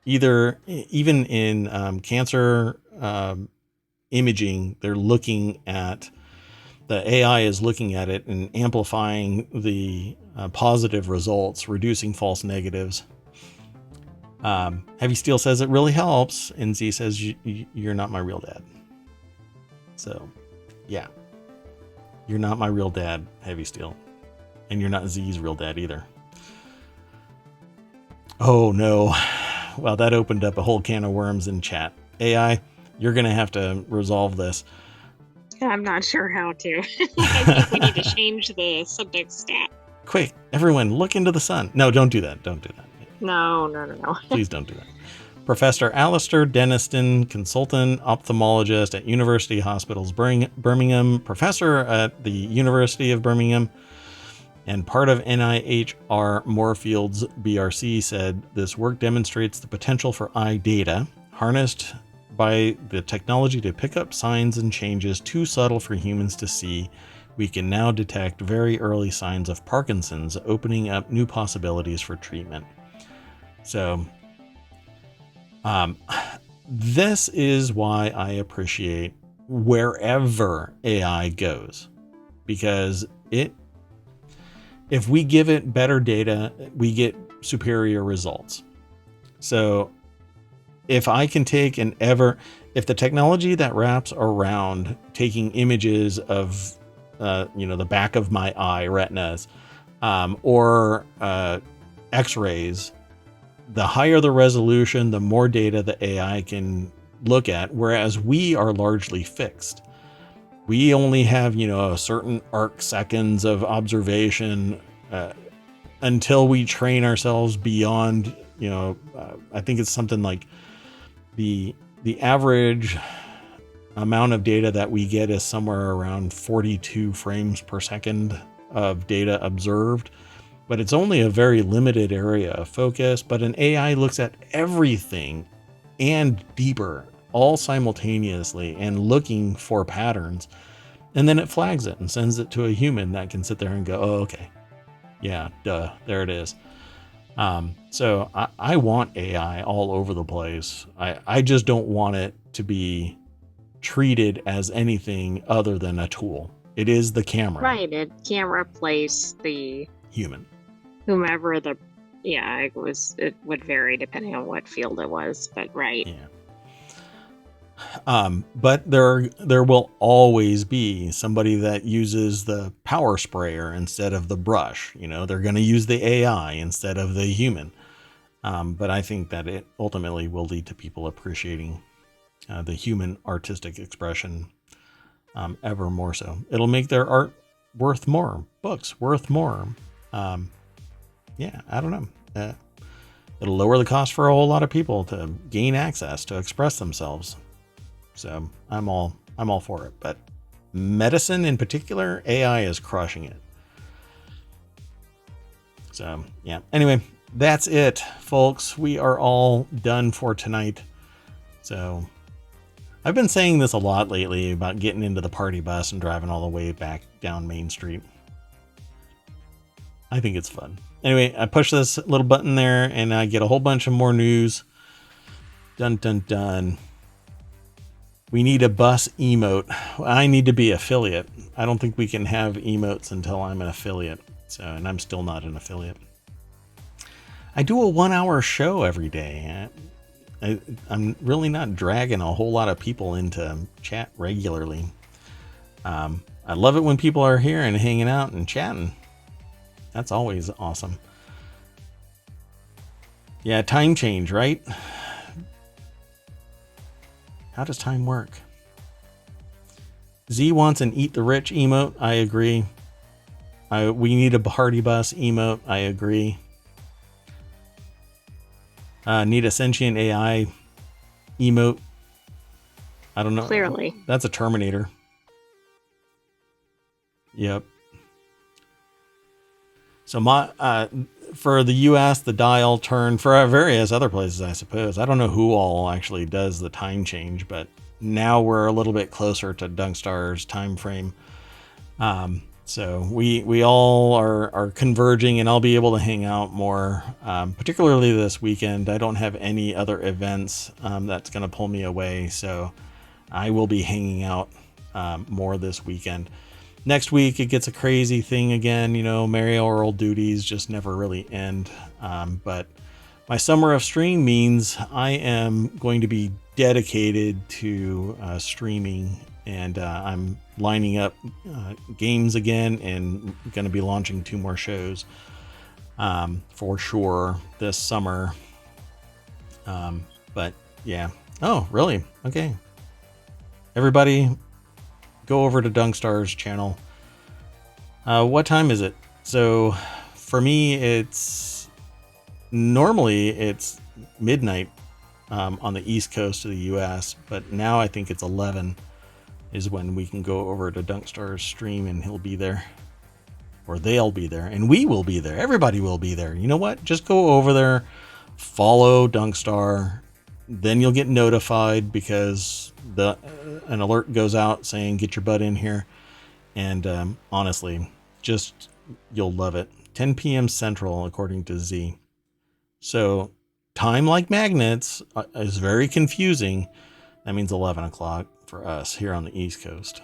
Even in cancer imaging, they're looking at the AI is looking at it and amplifying the positive results, reducing false negatives. Heavy Steel says it really helps. And Z says you're not my real dad. So, yeah, you're not my real dad, Heavy Steel, and you're not Z's real dad either. Oh no. Well, that opened up a whole can of worms in chat. AI, you're going to have to resolve this. I'm not sure how to. I think we need to change the subject stat. Quick, everyone, look into the sun. No, don't do that. Don't do that. No. Please don't do that. Professor Alistair Denniston, consultant ophthalmologist at University Hospitals Birmingham, professor at the University of Birmingham, and part of NIHR Moorfield's BRC, said this work demonstrates the potential for eye data harnessed by the technology to pick up signs and changes too subtle for humans to see. We can now detect very early signs of Parkinson's, opening up new possibilities for treatment. So, this is why I appreciate wherever AI goes, because if we give it better data, we get superior results. So if I can take if the technology that wraps around taking images of, the back of my eye, retinas, or x-rays, the higher the resolution, the more data the AI can look at, whereas we are largely fixed. We only have, a certain arc seconds of observation until we train ourselves beyond, I think it's something like the average amount of data that we get is somewhere around 42 frames per second of data observed, but it's only a very limited area of focus. But an AI looks at everything and deeper all simultaneously and looking for patterns. And then it flags it and sends it to a human that can sit there and go, oh, okay. Yeah, duh, there it is. So I want AI all over the place. I just don't want it to be treated as anything other than a tool. It is the camera. Right, it can't replace the human. Whomever it would vary depending on what field it was, but right. Yeah. But there will always be somebody that uses the power sprayer instead of the brush. They're going to use the AI instead of the human. But I think that it ultimately will lead to people appreciating the human artistic expression ever more so. It'll make their art worth more, books worth more. Yeah, I don't know. It'll lower the cost for a whole lot of people to gain access to express themselves. So I'm all for it. But medicine in particular, AI is crushing it. So yeah. Anyway, that's it, folks. We are all done for tonight. So I've been saying this a lot lately about getting into the party bus and driving all the way back down Main Street. I think it's fun. Anyway, I push this little button there and I get a whole bunch of more news. Dun, dun, dun. We need a bus emote. I need to be affiliate. I don't think we can have emotes until I'm an affiliate. So, and I'm still not an affiliate. I do a 1 hour show every day. I'm really not dragging a whole lot of people into chat regularly. I love it when people are here and hanging out and chatting. That's always awesome. Yeah, time change, right? How does time work? Z wants an eat the rich emote. I agree. We need a party bus emote. I agree. Need a sentient AI emote. I don't know. Clearly. That's a Terminator. Yep. So for the US, the dial turned for various other places, I suppose. I don't know who all actually does the time change, but now we're a little bit closer to Dunkstar's time frame. So we all are converging, and I'll be able to hang out more, particularly this weekend. I don't have any other events that's going to pull me away, so I will be hanging out more this weekend. Next week, it gets a crazy thing again. You know, mayoral duties just never really end. But my summer of stream means I am going to be dedicated to streaming, and I'm lining up games again and going to be launching 2 more shows for sure this summer. But yeah. Oh, really? Okay. Everybody go over to Dunkstar's channel. What time is it? So for me, normally it's midnight on the East Coast of the US, but now I think it's 11 is when we can go over to Dunkstar's stream, and he'll be there, or they'll be there, and we will be there. Everybody will be there. You know what? Just go over there, follow Dunkstar, then you'll get notified because an alert goes out saying get your butt in here. And honestly, just you'll love it. 10 p.m. Central, according to Z. So time like magnets is very confusing. That means 11 o'clock for us here on the East Coast.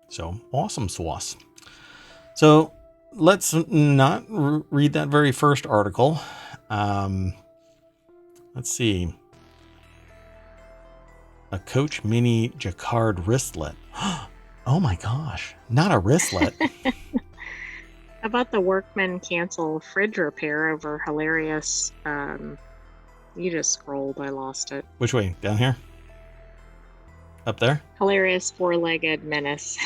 So awesome sauce. So let's not read that very first article. Let's see. A Coach Mini Jacquard wristlet. Oh my gosh, not a wristlet. How about the workmen cancel fridge repair over hilarious... you just scrolled, I lost it. Which way? Down here? Up there? Hilarious four-legged menace.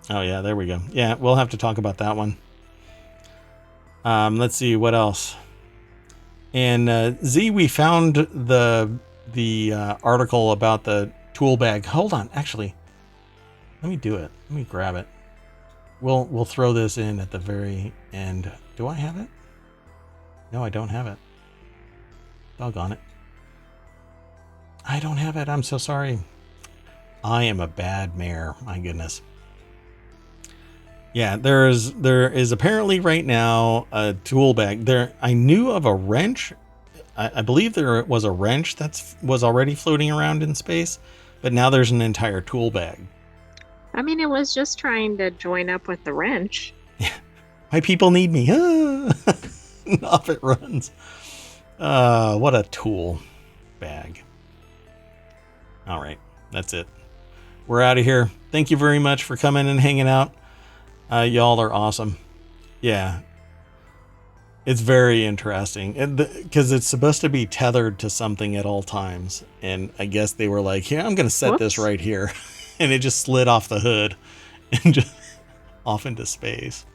Oh yeah, there we go. Yeah, we'll have to talk about that one. Let's see, what else? And Z, we found the article about the tool bag. Hold on, actually, let me do it. Let me grab it. We'll throw this in at the very end. Do I have it? No, I don't have it. Doggone it. I don't have it. I'm so sorry. I am a bad mayor. My goodness. Yeah, there is apparently right now a tool bag. I knew of a wrench. I believe there was a wrench was already floating around in space, but now there's an entire tool bag. I mean, it was just trying to join up with the wrench. My people need me. Off it runs. What a tool bag. All right, that's it. We're out of here. Thank you very much for coming and hanging out. Y'all are awesome. Yeah. It's very interesting because it's supposed to be tethered to something at all times. And I guess they were like, here, I'm going to set this right here. And it just slid off the hood and just off into space.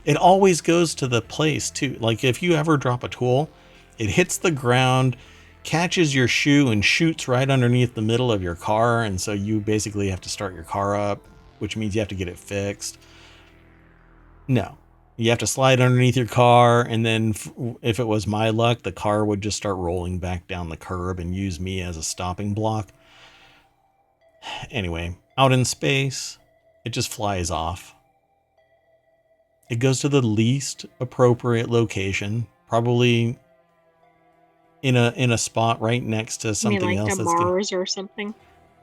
It always goes to the place too. Like if you ever drop a tool, it hits the ground, catches your shoe and shoots right underneath the middle of your car. And so you basically have to start your car up, which means you have to get it fixed. No, you have to slide underneath your car. And then if it was my luck, the car would just start rolling back down the curb and use me as a stopping block. Anyway, out in space, it just flies off. It goes to the least appropriate location, probably in a spot right next to You mean something like else to that's gonna, Mars or something?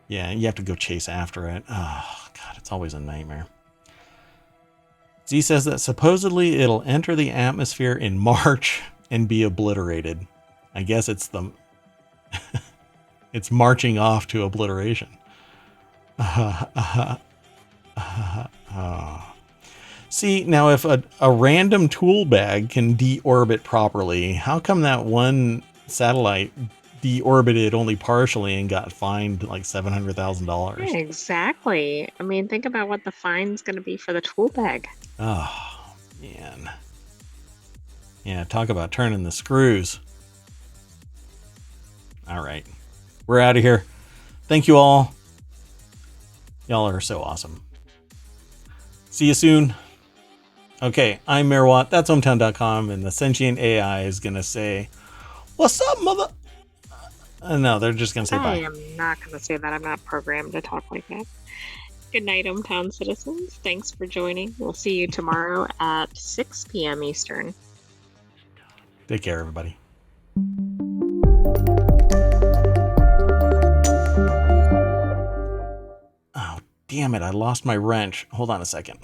yeah, you have to go chase after it. Oh god, it's always a nightmare. Z says that supposedly it'll enter the atmosphere in March and be obliterated. I guess it's the it's marching off to obliteration. See, now if a random tool bag can deorbit properly, how come that one satellite deorbited only partially and got fined like $700,000? Yeah, exactly. I mean, think about what the fine's going to be for the tool bag. Oh, man. Yeah, talk about turning the screws. All right. We're out of here. Thank you all. Y'all are so awesome. See you soon. Okay, I'm Merwatt. That's ohmTown.com, and the sentient AI is going to say, "What's up, mother?" No, they're just going to say I bye. am not going to say that. I'm not programmed to talk like that. Good night, ohmTown citizens. Thanks for joining. We'll see you tomorrow at 6 p.m. Eastern. Take care, everybody. Oh, damn it. I lost my wrench. Hold on a second.